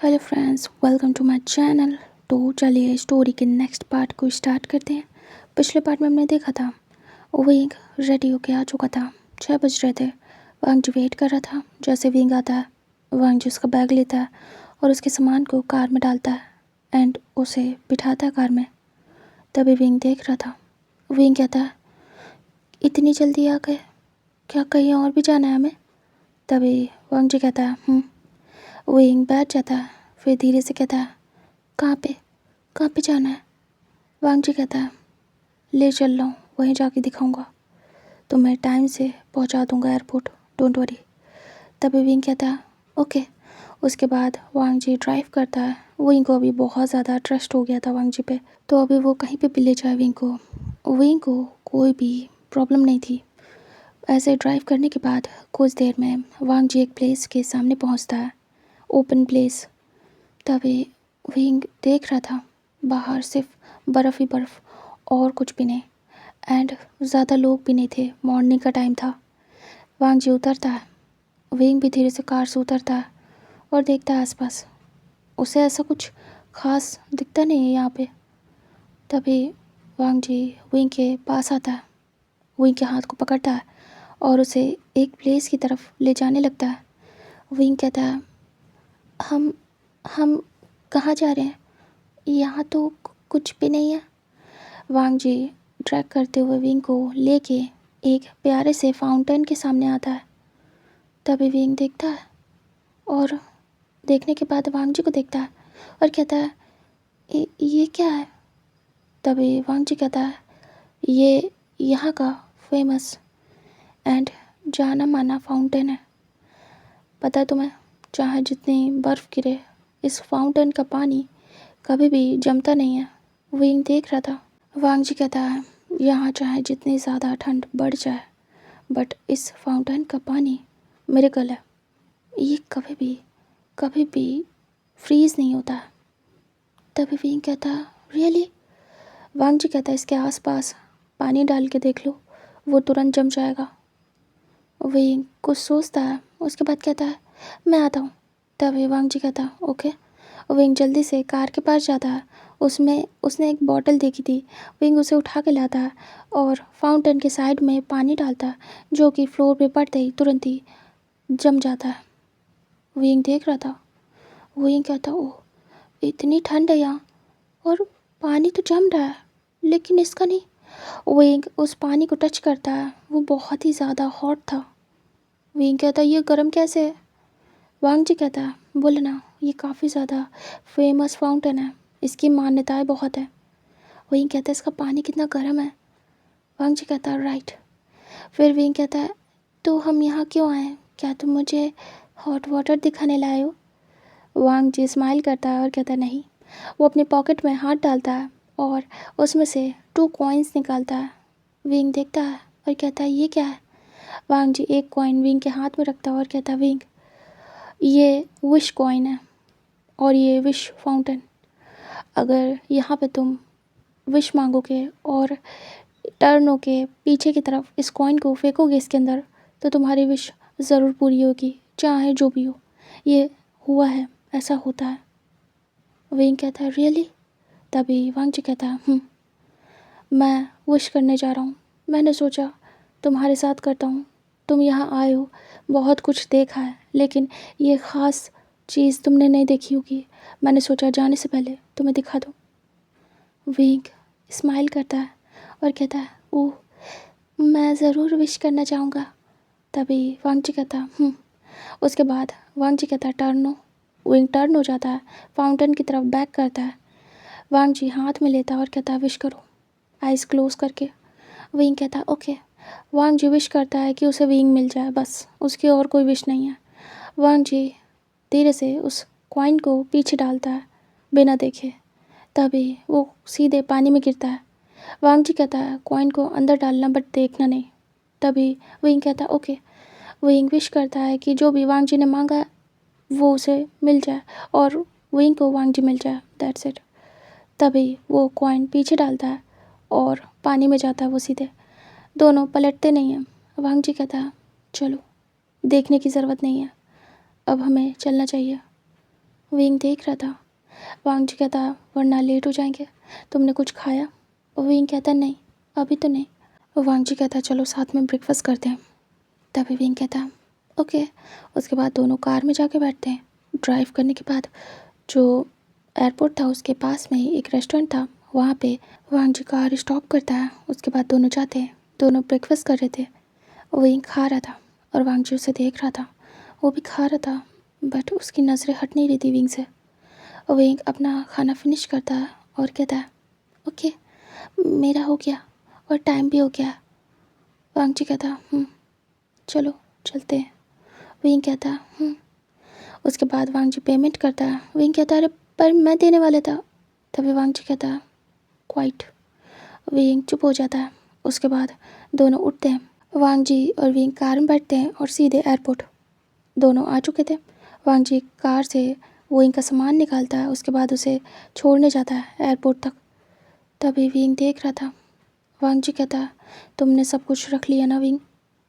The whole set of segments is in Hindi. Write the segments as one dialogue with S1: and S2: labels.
S1: Hello friends, welcome to my channel. तो चलिए स्टोरी के नेक्स्ट पार्ट को स्टार्ट करते हैं। पिछले पार्ट में हमने देखा था विंग रेडी होके आ चुका था। 6 बज रहे थे। वांग जी वेट कर रहा था। जैसे विंग आता है, वांग जी उसका बैग लेता है और उसके सामान को कार में डालता है एंड उसे बिठाता है कार में। तभी विंग देख रहा था। विंग कहता है, इतनी जल्दी आ गए, क्या कहीं और भी जाना है हमें? तभी वांग जी कहता है विंग बैठ जाता है। फिर धीरे से कहता है, कहाँ पे जाना है? वांग जी कहता है, ले चल रहा हूँ, वहीं जाके दिखाऊंगा, तो मैं टाइम से पहुँचा दूंगा एयरपोर्ट, डोंट वरी। तभी विंग कहता है ओके। उसके बाद वांग जी ड्राइव करता है। विंग को अभी बहुत ज़्यादा ट्रस्ट हो गया था वांग जी पे, तो अभी वो कहीं पे भी ले जाए विंग को कोई भी प्रॉब्लम नहीं थी। ऐसे ड्राइव करने के बाद कुछ देर में वांग जी एक प्लेस के सामने पहुँचता है, ओपन प्लेस। तभी विंग देख रहा था बाहर सिर्फ बर्फ़ ही बर्फ़ और कुछ भी नहीं एंड ज़्यादा लोग भी नहीं थे। मॉर्निंग का टाइम था। वांग जी उतरता है। विंग भी धीरे से कार से उतरता है और देखता है आसपास। उसे ऐसा कुछ ख़ास दिखता नहीं है यहाँ पे। तभी वांग जी विंग के पास आता है, विंग के हाथ को पकड़ता है और उसे एक प्लेस की तरफ ले जाने लगता है। विंग कहता है, हम हम कहाँ जा रहे हैं? यहाँ तो कुछ भी नहीं है। वांग जी ट्रैक करते हुए विंग को लेके एक प्यारे से फाउंटेन के सामने आता है। तभी विंग देखता है और देखने के बाद वांग जी को देखता है और कहता है, ये क्या है? तभी वांग जी कहता है, ये यहाँ का फेमस एंड जाना माना फाउंटेन है। पता है तुम्हें, चाहे जितनी बर्फ़ गिरे, इस फाउंटेन का पानी कभी भी जमता नहीं है। विंग देख रहा था। वांग जी कहता है, यहाँ चाहे जितनी ज़्यादा ठंड बढ़ जाए, बट इस फाउंटेन का पानी मिरेकल है। ये कभी भी फ्रीज़ नहीं होता है। तभी विंग कहता है, रियली? वांग जी कहता है, इसके आसपास पानी डाल के देख लो, वो तुरंत जम जाएगा। विंग कुछ सोचता है, उसके बाद कहता है, मैं आता हूँ। तभी वांग जी कहता है, ओके। विंग जल्दी से कार के पास जाता है। उसमें उसने एक बॉटल देखी थी। विंग उसे उठा के लाता है और फाउंटेन के साइड में पानी डालता है, जो कि फ्लोर पे पड़ते ही तुरंत ही जम जाता है। विंग देख रहा था। विंग कहता, ओह, इतनी ठंड है यहाँ और पानी तो जम रहा है, लेकिन इसका नहीं। विंग उस पानी को टच करता है, वो बहुत ही ज़्यादा हॉट था। विंग कहता, ये गर्म कैसे है? वांग जी कहता है, बोले ना, ये काफ़ी ज़्यादा फेमस फाउंटेन है, इसकी मान्यताएं बहुत है। विंग कहता है, इसका पानी कितना गर्म है? वांग जी कहता है, राइट। फिर विंग कहता है, तो हम यहाँ क्यों आए? क्या तुम मुझे हॉट वाटर दिखाने लाए हो? वांग जी स्माइल करता है और कहता है, नहीं। वो अपने पॉकेट में हाथ डालता है और उसमें से 2 कॉइन्स निकालता है। विंग देखता है और कहता है, ये क्या है? वांग जी एक कॉइन विंग के हाथ में रखता है और कहता है, विंग, ये विश कॉइन है और ये विश फाउंटेन। अगर यहाँ पे तुम विश मांगोगे और टर्न होके पीछे की तरफ इस कॉइन को फेंकोगे इसके अंदर, तो तुम्हारी विश ज़रूर पूरी होगी, चाहे जो भी हो। ये हुआ है, ऐसा होता है। विंग कहता है, रियली? तभी वांग जी कहता है, मैं विश करने जा रहा हूँ। मैंने सोचा तुम्हारे साथ करता हूँ। तुम यहाँ आए हो, बहुत कुछ देखा है, लेकिन ये ख़ास चीज़ तुमने नहीं देखी होगी। मैंने सोचा जाने से पहले तुम्हें दिखा दूँ। विंग स्माइल करता है और कहता है, ओह, मैं ज़रूर विश करना चाहूँगा। तभी वांग जी कहता है, उसके बाद वांग जी कहता है, टर्न हो। विंग टर्न हो जाता है, फाउंटेन की तरफ बैक करता है। वांग जी हाथ में लेता है और कहता है, विश करो, आइज़ क्लोज करके। विंग कहता है, ओके। वांग जी विश करता है कि उसे विंग मिल जाए, बस, उसकी और कोई विश नहीं है। वांग जी धीरे से उस कॉइन को पीछे डालता है बिना देखे। तभी वो सीधे पानी में गिरता है। वांग जी कहता है, कॉइन को अंदर डालना बट देखना नहीं। तभी विंग कहता है, ओके। विंग विश करता है कि जो भी वांग जी ने मांगा वो उसे मिल जाए और विंग को वांग जी मिल जाए, दैट्स इट। तभी वो कॉइन पीछे डालता है और पानी में जाता है वो सीधे। दोनों पलटते नहीं हैं। वांग जी कहता है, चलो, देखने की ज़रूरत नहीं है, अब हमें चलना चाहिए। विंग देख रहा था। वांग जी कहता वरना लेट हो जाएंगे, तुमने कुछ खाया? विंग कहता नहीं, अभी तो नहीं। वांग जी कहता चलो साथ में ब्रेकफास्ट करते हैं। तभी विंग कहता ओके। उसके बाद दोनों कार में जाके बैठते हैं। ड्राइव करने के बाद जो एयरपोर्ट था उसके पास में ही एक रेस्टोरेंट था, वहाँ पे वांग जी कार स्टॉप करता है। उसके बाद दोनों जाते हैं। दोनों ब्रेकफास्ट कर रहे थे। विंग खा रहा था और वांग जी उसे देख रहा था। वो भी खा रहा था बट उसकी नज़रें हट नहीं रही थी विंग से। विंग अपना खाना फिनिश करता है और कहता है ओके मेरा हो गया और टाइम भी हो गया। वांग जी कहता चलो चलते हैं। विंग कहता उसके बाद वांग जी पेमेंट करता है। विंग कहता अरे पर मैं देने वाला था। तभी वांग जी कहता क्वाइट। विंग चुप हो जाता है। उसके बाद दोनों उठते हैं। वांग जी और विंग कार में बैठते हैं और सीधे एयरपोर्ट। दोनों आ चुके थे। वांग जी कार से विंग का सामान निकालता है, उसके बाद उसे छोड़ने जाता है एयरपोर्ट तक। तभी विंग देख रहा था। वांग जी कहता तुमने सब कुछ रख लिया ना विंग?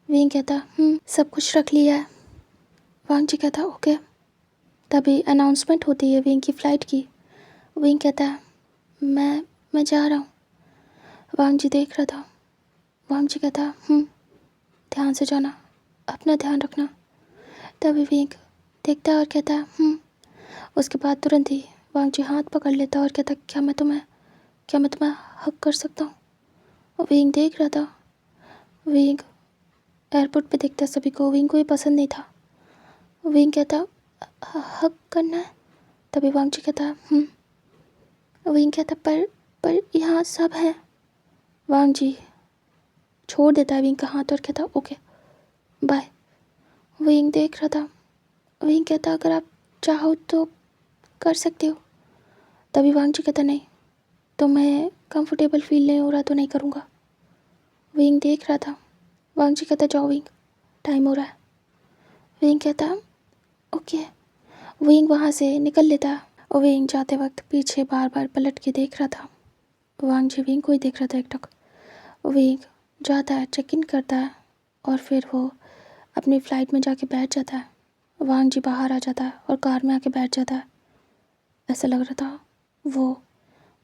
S1: विंग कहता सब कुछ रख लिया है। वांग जी कहता ओके। तभी अनाउंसमेंट होती है विंग की फ़्लाइट की। विंग कहता मैं जा रहा हूँ। वांग जी देख रहा था। वांग जी कहता ध्यान से जाना, अपना ध्यान रखना। तभी विंग देखता है और कहता उसके बाद तुरंत ही वांग जी हाथ पकड़ लेता और कहता क्या मैं तुम्हें हक कर सकता हूँ? विंग देख रहा था। विंग एयरपोर्ट पे देखता सभी को। विंग को ही पसंद नहीं था। विंग कहता हक करना है? तभी वांग जी कहता विंग कहता पर यहाँ सब है। वांग जी छोड़ देता है विंग का हाथ और कहता ओके बाय। विंग देख रहा था। विंग कहता अगर आप चाहो तो कर सकते हो। तभी वांग जी कहता नहीं, तुम्हें कंफर्टेबल फील नहीं हो रहा तो नहीं करूँगा। विंग देख रहा था। वांग जी कहता जाओ विंग, टाइम हो रहा है। विंग कहता ओके। विंग वहाँ से निकल लेता है और विंग जाते वक्त पीछे बार बार पलट के देख रहा था। वांग जी विंग को ही देख रहा था एकटक। विंग जाता है, चेक इन करता है और फिर वो अपनी फ़्लाइट में जाके बैठ जाता है। वांग जी बाहर आ जाता है और कार में आके बैठ जाता है। ऐसा लग रहा था वो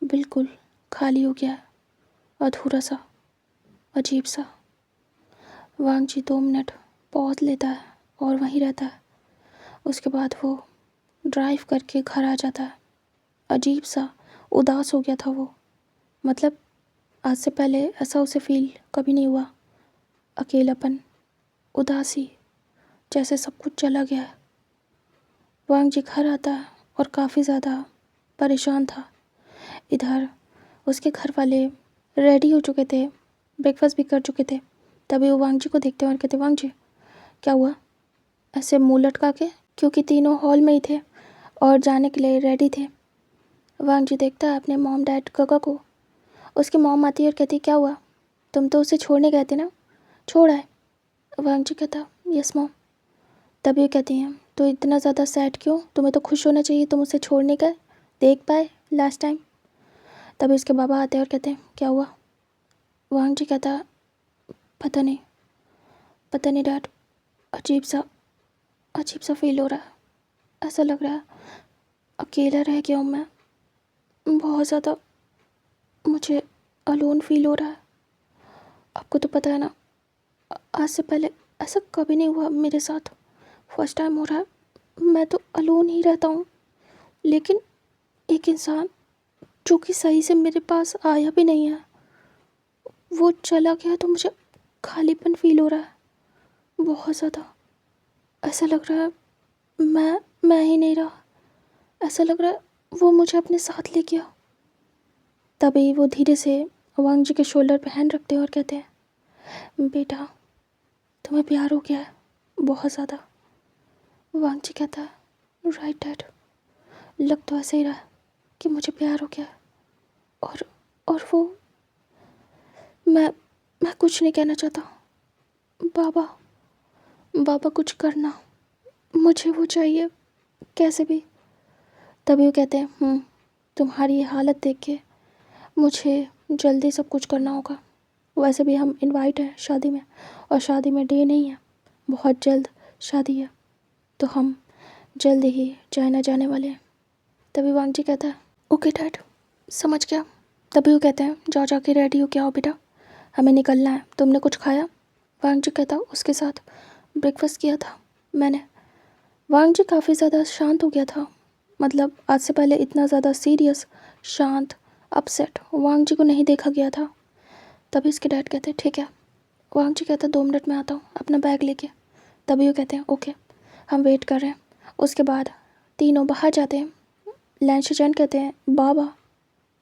S1: बिल्कुल खाली हो गया है, अधूरा सा, अजीब सा। वांग जी 2 मिनट पॉज लेता है और वहीं रहता है। उसके बाद वो ड्राइव करके घर आ जाता है। अजीब सा उदास हो गया था वो। मतलब आज से पहले ऐसा उसे फील कभी नहीं हुआ। अकेलापन, उदासी, जैसे सब कुछ चला गया है। वांग जी घर आता है और काफ़ी ज़्यादा परेशान था। इधर उसके घर वाले रेडी हो चुके थे, ब्रेकफास्ट भी कर चुके थे। तभी वो वांग जी को देखते हैं और कहते वांग जी क्या हुआ? ऐसे मुँह लटका के? क्योंकि तीनों हॉल में ही थे और जाने के लिए रेडी थे। वांग जी देखता है अपने मॉम डैड काका को। उसकी मॉम आती है और कहती क्या हुआ? तुम तो उसे छोड़ने गए थे ना, छोड़ आए। वांग जी कहता यस मॉम। तभी कहती हैं तो इतना ज़्यादा सैड क्यों? तुम्हें तो खुश होना चाहिए, तुम उसे छोड़ने गए, देख पाए लास्ट टाइम। तभी उसके बाबा आते हैं और कहते हैं क्या हुआ? वांग जी कहता पता नहीं डैड, अजीब सा फील हो रहा है। ऐसा लग रहा है अकेला रह गया हूँ मैं, बहुत ज़्यादा मुझे अलोन फील हो रहा है। आपको तो पता है ना, आज से पहले ऐसा कभी नहीं हुआ मेरे साथ, फर्स्ट टाइम हो रहा है। मैं तो अलोन ही रहता हूँ, लेकिन एक इंसान जो कि सही से मेरे पास आया भी नहीं है, वो चला गया तो मुझे खालीपन फील हो रहा है बहुत ज़्यादा। ऐसा लग रहा है मैं ही नहीं रहा। ऐसा लग रहा है वो मुझे अपने साथ ले गया। तभी वो धीरे से वांग जी के शोल्डर पे हैंड रखते हैं और कहते हैं बेटा तुम्हें प्यार हो गया है बहुत ज़्यादा। वांग जी कहता है राइट डैड, लग तो ऐसे ही रहा है कि मुझे प्यार हो गया है। और वो मैं कुछ नहीं कहना चाहता। बाबा कुछ करना, मुझे वो चाहिए कैसे भी। तभी वो कहते हैं तुम्हारी ये हालत देख के मुझे जल्दी सब कुछ करना होगा। वैसे भी हम इनवाइट हैं शादी में, और शादी में डे नहीं है, बहुत जल्द शादी है, तो हम जल्द ही चाइना जाने वाले हैं। तभी वांग जी कहता है ओके डैड, समझ गया। तभी वो कहते हैं जाओ जाके रेडी हो क्या हो बेटा, हमें निकलना है। तुमने कुछ खाया? वांग जी कहता उसके साथ ब्रेकफास्ट किया था मैंने। वांग जी काफ़ी ज़्यादा शांत हो गया था, मतलब आज से पहले इतना ज़्यादा सीरियस, शांत, अपसेट वांग जी को नहीं देखा गया था। तभी उसके डैड कहते ठीक है। वांग जी कहता 2 मिनट में आता हूँ अपना बैग लेके। तभी वो कहते हैं ओके, हम वेट कर रहे हैं। उसके बाद तीनों बाहर जाते हैं। लैन शिचैन कहते हैं बाबा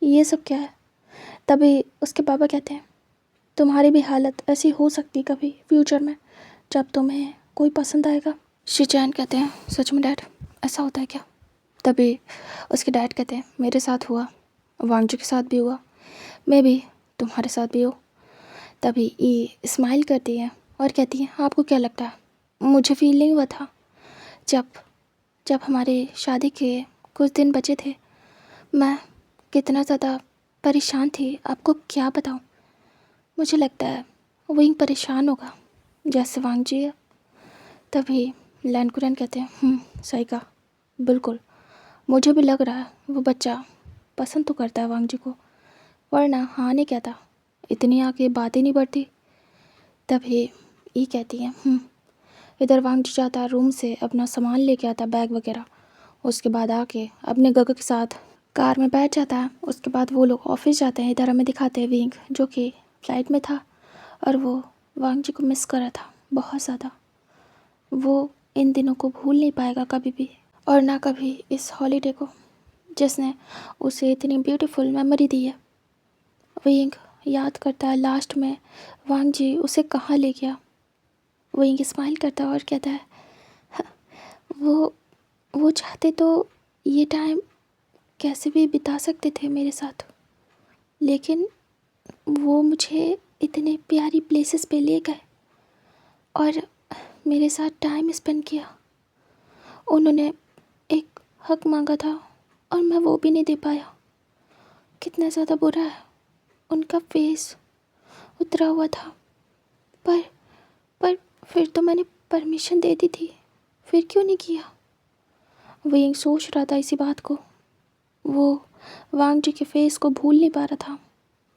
S1: ये सब क्या है? तभी उसके पापा कहते हैं तुम्हारी भी हालत ऐसी हो सकती कभी फ्यूचर में जब तुम्हें कोई पसंद आएगा। शिचैन कहते हैं सच में डैड, ऐसा होता है क्या? तभी उसके डैड कहते हैं मेरे साथ हुआ, वांग जी के साथ भी हुआ, मैं भी तुम्हारे साथ भी हो। तभी ये स्माइल करती है और कहती है आपको क्या लगता है मुझे फील नहीं हुआ था जब जब हमारे शादी के कुछ दिन बचे थे? मैं कितना ज़्यादा परेशान थी, आपको क्या बताऊं। मुझे लगता है विंग परेशान होगा जैसे वांग जी है। तभी लैनकुरन कहते हैं सही कहा, बिल्कुल मुझे भी लग रहा है वो बच्चा पसंद तो करता है वांग जी को, वरना हाँ नहीं कहता, इतनी आगे बातें नहीं बढ़ती। तभी ये कहती है इधर वांग जी जाता रूम से अपना सामान लेके आता बैग वगैरह, उसके बाद आके अपने गग के साथ कार में बैठ जाता है। उसके बाद वो लोग ऑफिस जाते हैं। इधर हमें दिखाते हैं विंग जो कि फ्लाइट में था और वो वांग जी को मिस कर रहा था बहुत ज़्यादा। वो इन दिनों को भूल नहीं पाएगा कभी भी, और ना कभी इस हॉलीडे को जिसने उसे इतनी ब्यूटीफुल मेमोरी दी है। विंग याद करता है लास्ट में वांग जी उसे कहाँ ले गया। विंग स्माइल करता है और कहता है वो चाहते तो ये टाइम कैसे भी बिता सकते थे मेरे साथ, लेकिन वो मुझे इतने प्यारी प्लेसेस पे ले गए और मेरे साथ टाइम स्पेंड किया। उन्होंने एक हक मांगा था और मैं वो भी नहीं दे पाया। कितना ज़्यादा बुरा है, उनका फेस उतरा हुआ था। पर पर फिर तो मैंने परमिशन दे दी थी, फिर क्यों नहीं किया? विंग सोच रहा था इसी बात को। वो वांग जी के फेस को भूल नहीं पा रहा था।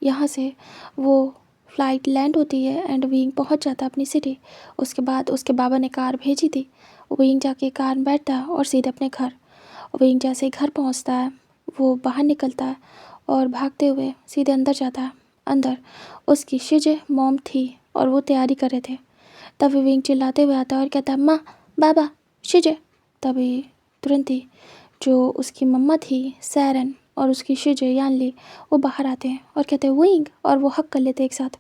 S1: यहाँ से वो फ्लाइट लैंड होती है एंड विंग पहुँच जाता है अपनी सिटी। उसके बाद उसके बाबा ने कार भेजी थी। विंग जाके कार में बैठता है और सीधे अपने घर। विंग जैसे ही घर पहुँचता है वो बाहर निकलता है और भागते हुए सीधे अंदर जाता है। अंदर उसकी शिजे मॉम थी और वो तैयारी कर रहे थे। तभी विंग चिल्लाते हुए आता है और कहता है माँ, बाबा, शिजे। तभी तुरंत ही जो उसकी मम्मा थी सैरन और उसकी शिजे यानली वो बाहर आते हैं और कहते हैं विंग, और वो हक कर लेते हैं एक साथ।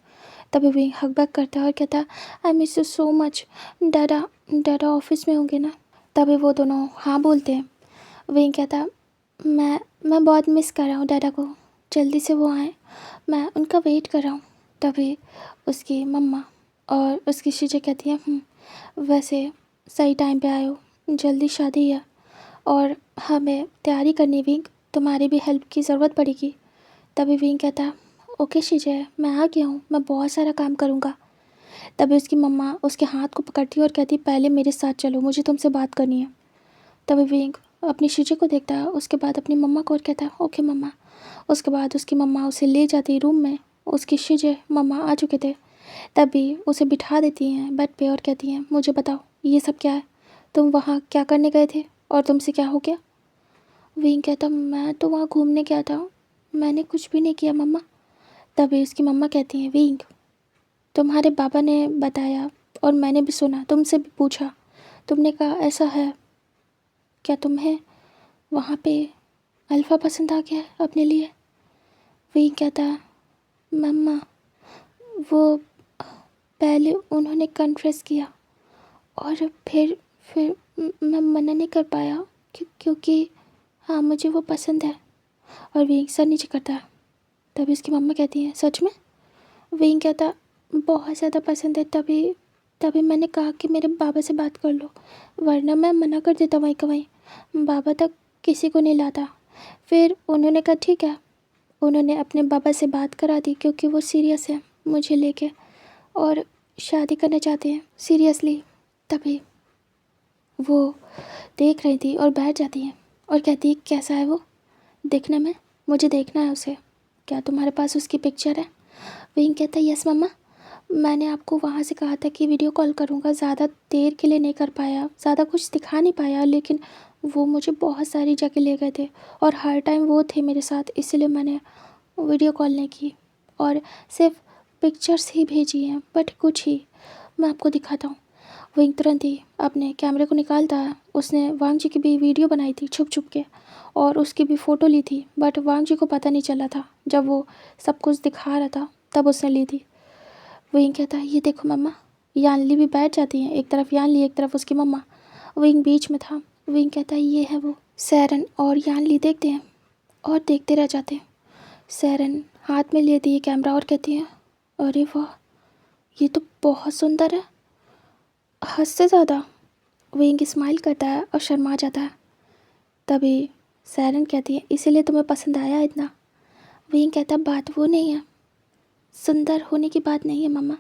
S1: तभी विंग हक बैक करता है और कहता है I miss you so much. डैडा डैडा ऑफिस में होंगे ना? तभी वो दोनों हाँ बोलते हैं। विंग कहता है मैं बहुत मिस कर रहा हूँ डैडा को, जल्दी से वो आए, मैं उनका वेट कर रहा हूँ। तभी उसकी मम्मा और उसकी शिजे कहती हैं वैसे सही टाइम पे आए हो, जल्दी शादी है और हमें तैयारी करनी विंग, तुम्हारी भी हेल्प की ज़रूरत पड़ेगी। तभी विंग कहता है ओके शिजे, मैं आ गया हूँ, मैं बहुत सारा काम करूँगा। तभी उसकी मम्मा उसके हाथ को पकड़ती है और कहती है पहले मेरे साथ चलो, मुझे तुमसे बात करनी है। तभी विंग अपनी शिजे को देखता है, उसके बाद अपनी मम्मा को, और कहता है ओके मम्मा। उसके बाद उसकी मम्मा उसे ले जाती है रूम में। उसकी शिजे मम्मा आ चुके थे। तभी उसे बिठा देती हैं बेड पे और कहती हैं मुझे बताओ ये सब क्या है, तुम वहाँ क्या करने गए थे और तुमसे क्या हो गया? विंग कहता मैं तो वहाँ घूमने गया था, मैंने कुछ भी नहीं किया मम्मा। तभी उसकी मम्मा कहती हैं विंग, तुम्हारे बाबा ने बताया और मैंने भी सुना, तुमसे भी पूछा, तुमने कहा ऐसा है क्या तुम्हें वहाँ पे अल्फ़ा पसंद आ गया है अपने लिए? विंग कहता मम्मा वो पहले उन्होंने कन्फेस किया और फिर मैं मना नहीं कर पाया क्योंकि हाँ मुझे वो पसंद है। और विंग सर नीचे करता है। तभी उसकी मम्मा कहती हैं सच में? विंग कहता बहुत ज़्यादा पसंद है, तभी तभी मैंने कहा कि मेरे बाबा से बात कर लो, वरना मैं मना कर देता वहीं का वहीं, बाबा तक किसी को नहीं लाता। फिर उन्होंने कहा ठीक है, उन्होंने अपने बाबा से बात करा दी क्योंकि वो सीरियस है मुझे लेके और शादी करना चाहते हैं सीरियसली। तभी वो देख रही थी और बैठ जाती हैं। और कहती है कैसा है वो देखने में, मुझे देखना है उसे, क्या तुम्हारे पास उसकी पिक्चर है? विंग कहता है यस मम्मा, मैंने आपको वहाँ से कहा था कि वीडियो कॉल करूँगा, ज़्यादा देर के लिए नहीं कर पाया, ज़्यादा कुछ दिखा नहीं पाया, लेकिन वो मुझे बहुत सारी जगह ले गए थे और हर टाइम वो थे मेरे साथ, इसलिए मैंने वीडियो कॉल नहीं की और सिर्फ पिक्चर्स ही भेजी हैं, बट कुछ ही। मैं आपको दिखाता हूँ। विंग तुरंत ही अपने कैमरे को निकालता है। उसने वांग जी की भी वीडियो बनाई थी छुप छुप के और उसकी भी फ़ोटो ली थी, बट वांग जी को पता नहीं चला था। जब वो सब कुछ दिखा रहा था तब उसने ली थी। विंग कहता है ये देखो मम्मा। यानली भी बैठ जाती है, एक तरफ यानली एक तरफ उसकी मम्मा, विंग बीच में था। विंग कहता है ये है वो। सैरन और यानली देखते हैं और देखते रह जाते हैं। सैरन हाथ में लेती है कैमरा और कहती है अरे वाह, ये तो बहुत सुंदर है, हद से ज़्यादा। विंग स्माइल करता है और शर्मा जाता है। तभी सैरन कहती है इसीलिए तुम्हें पसंद आया इतना? विंग कहता बात वो नहीं है, सुंदर होने की बात नहीं है मम्मा,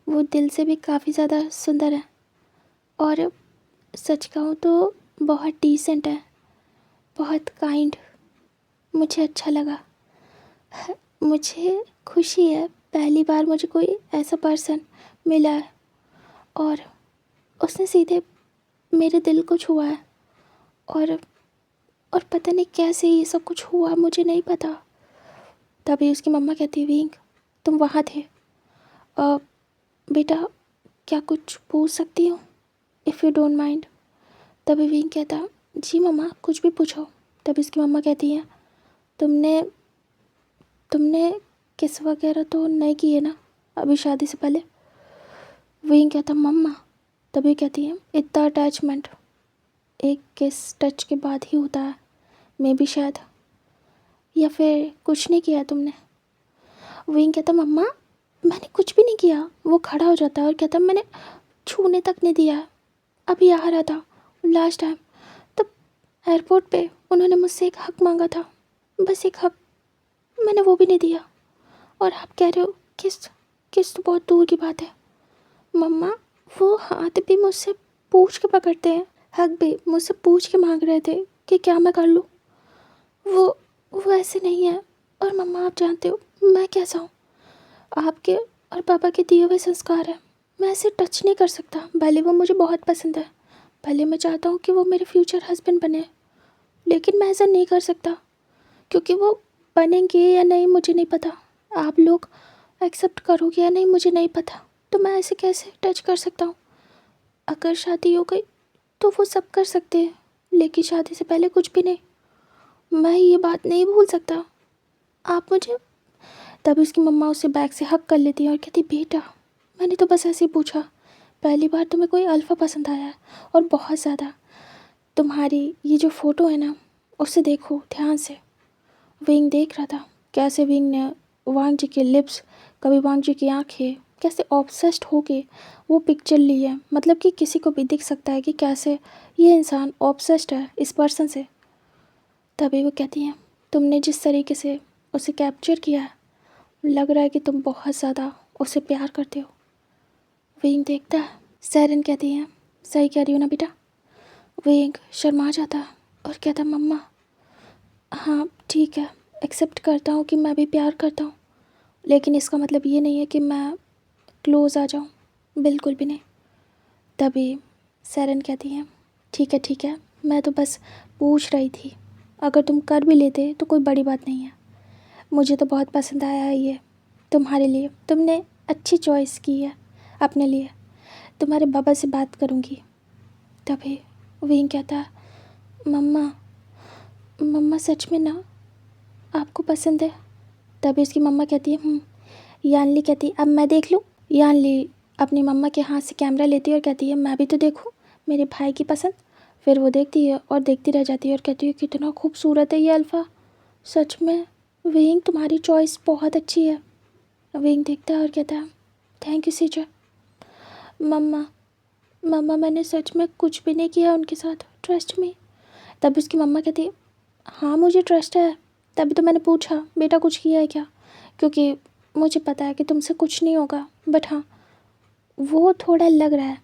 S1: वो दिल से भी काफ़ी ज़्यादा सुंदर है और सच कहूँ तो बहुत डिसेंट है, बहुत काइंड। मुझे अच्छा लगा, मुझे खुशी है, पहली बार मुझे कोई ऐसा पर्सन मिला है और उसने सीधे मेरे दिल को छुआ है और पता नहीं कैसे ये सब कुछ हुआ, मुझे नहीं पता। तभी उसकी मम्मा कहती विंग तुम वहाँ थे, बेटा क्या कुछ पूछ सकती हूँ इफ़ यू डोंट माइंड? तभी विंग कहता जी मम्मा कुछ भी पूछो। तभी उसकी मम्मा कहती है तुमने तुमने किस वगैरह तो नहीं किए ना अभी शादी से पहले? विंग कहता मम्मा। तभी कहती है इतना अटैचमेंट एक किस टच के बाद ही होता है, मे भी शायद, या फिर कुछ नहीं किया तुमने? विंग कहता मम्मा मैंने कुछ भी नहीं किया। वो खड़ा हो जाता है और कहता मैंने छूने तक नहीं दिया, अभी आ रहा था लास्ट टाइम, तब एयरपोर्ट पे उन्होंने मुझसे एक हक मांगा था, बस एक हक, मैंने वो भी नहीं दिया और आप कह रहे हो किस? किस तो बहुत दूर की बात है मम्मा, वो हाथ भी मुझसे पूछ के पकड़ते हैं, हक भी मुझसे पूछ के मांग रहे थे कि क्या मैं कर लूँ। वो ऐसे नहीं है। और मम्मा आप जानते हो मैं कैसा हूँ, आपके और पापा के दिए हुए संस्कार हैं, मैं ऐसे टच नहीं कर सकता। भले वो मुझे बहुत पसंद है, भले मैं चाहता हूँ कि वो मेरे फ्यूचर हस्बैंड बने, लेकिन मैं ऐसा नहीं कर सकता क्योंकि वो बनेंगे या नहीं मुझे नहीं पता, आप लोग एक्सेप्ट करोगे या नहीं मुझे नहीं पता, तो मैं ऐसे कैसे टच कर सकता हूँ? अगर शादी हो गई तो वो सब कर सकते हैं, लेकिन शादी से पहले कुछ भी नहीं। मैं ये बात नहीं भूल सकता, आप मुझे। तब उसकी मम्मा उसे बैग से हक कर लेती है और कहती बेटा मैंने तो बस ऐसे ही पूछा, पहली बार तुम्हें कोई अल्फ़ा पसंद आया है और बहुत ज़्यादा। तुम्हारी ये जो फ़ोटो है ना उसे देखो ध्यान से। विंग देख रहा था कैसे विंग ने वांग जी के लिप्स, कभी वांग जी की आँखें, कैसे ऑब्सेस्ड होके वो पिक्चर ली है। मतलब कि किसी को भी दिख सकता है कि कैसे ये इंसान ऑब्सेस्ड है इस पर्सन से। तभी वो कहती हैं तुमने जिस तरीके से उसे कैप्चर किया है, लग रहा है कि तुम बहुत ज़्यादा उसे प्यार करते हो। विंग देखता है। सैरन कहती है सही कह रही हो ना बेटा? विंग शर्मा जाता है और कहता मम्मा हाँ ठीक है, एक्सेप्ट करता हूँ कि मैं भी प्यार करता हूँ, लेकिन इसका मतलब ये नहीं है कि मैं क्लोज़ आ जाऊँ, बिल्कुल भी नहीं। तभी सैरन कहती है ठीक है, मैं तो बस पूछ रही थी, अगर तुम कर भी लेते तो कोई बड़ी बात नहीं है, मुझे तो बहुत पसंद आया है ये तुम्हारे लिए, तुमने अच्छी चॉइस की है अपने लिए, तुम्हारे बाबा से बात करूँगी। तभी विंग कहता है मम्मा मम्मा सच में ना आपको पसंद है? तभी उसकी मम्मा कहती है यानली कहती अब मैं देख लूँ। यानली अपनी मम्मा के हाथ से कैमरा लेती है और कहती है मैं भी तो देखूँ मेरे भाई की पसंद। फिर वो देखती है और देखती रह जाती है और कहती है कितना खूबसूरत है ये अल्फ़ा, सच में विंग तुम्हारी चॉइस बहुत अच्छी है। विंग देखता है और कहता है थैंक यू सीजर। मम्मा मम्मा मैंने सच में कुछ भी नहीं किया उनके साथ, ट्रस्ट मी। तब उसकी मम्मा कहती है हाँ मुझे ट्रस्ट है, तभी तो मैंने पूछा बेटा कुछ किया है क्या, क्योंकि मुझे पता है कि तुमसे कुछ नहीं होगा, बट हाँ वो थोड़ा लग रहा है,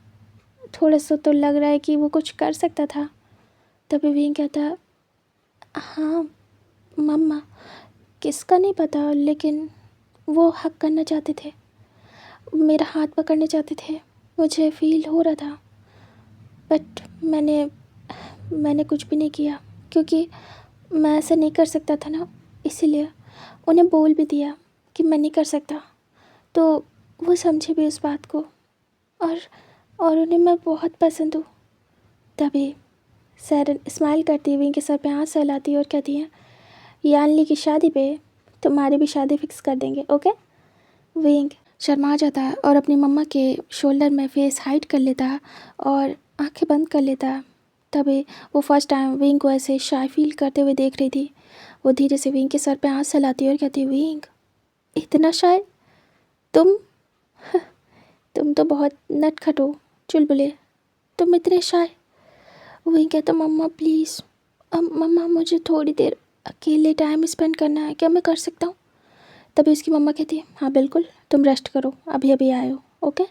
S1: थोड़ा सा तो लग रहा है कि वो कुछ कर सकता था। तभी विंग कहता है हाँ मम्मा, किसका नहीं पता, लेकिन वो हक करना चाहते थे, मेरा हाथ पकड़ना चाहते थे, मुझे फील हो रहा था। बट मैंने कुछ भी नहीं किया, क्योंकि मैं ऐसा नहीं कर सकता था ना, इसीलिए उन्हें बोल भी दिया कि मैं नहीं कर सकता, तो वो समझे भी उस बात को। और उन्हें मैं बहुत पसंद हूँ। तभी सैरन स्माइल करती हुई इनके सर पे हाथ सहलाती है और कहती है, यानली की शादी पे तुम्हारी भी शादी फिक्स कर देंगे, ओके। विंग शर्मा जाता है और अपनी मम्मा के शोल्डर में फेस हाइड कर लेता है और आंखें बंद कर लेता है। तभी वो फर्स्ट टाइम विंग को ऐसे शाय फील करते हुए देख रही थी। वो धीरे से विंग के सर पे हाथ सहलाती है और कहती है, विंग इतना शाय, तुम तुम तो बहुत नटखट हो, चुलबुले, तुम इतने शाय। वही कहता, मम्मा प्लीज़, मम्मा मुझे थोड़ी देर अकेले टाइम स्पेंड करना है, क्या मैं कर सकता हूँ। तभी उसकी मम्मा कहती है, हाँ बिल्कुल, तुम रेस्ट करो, अभी अभी आए हो, ओके,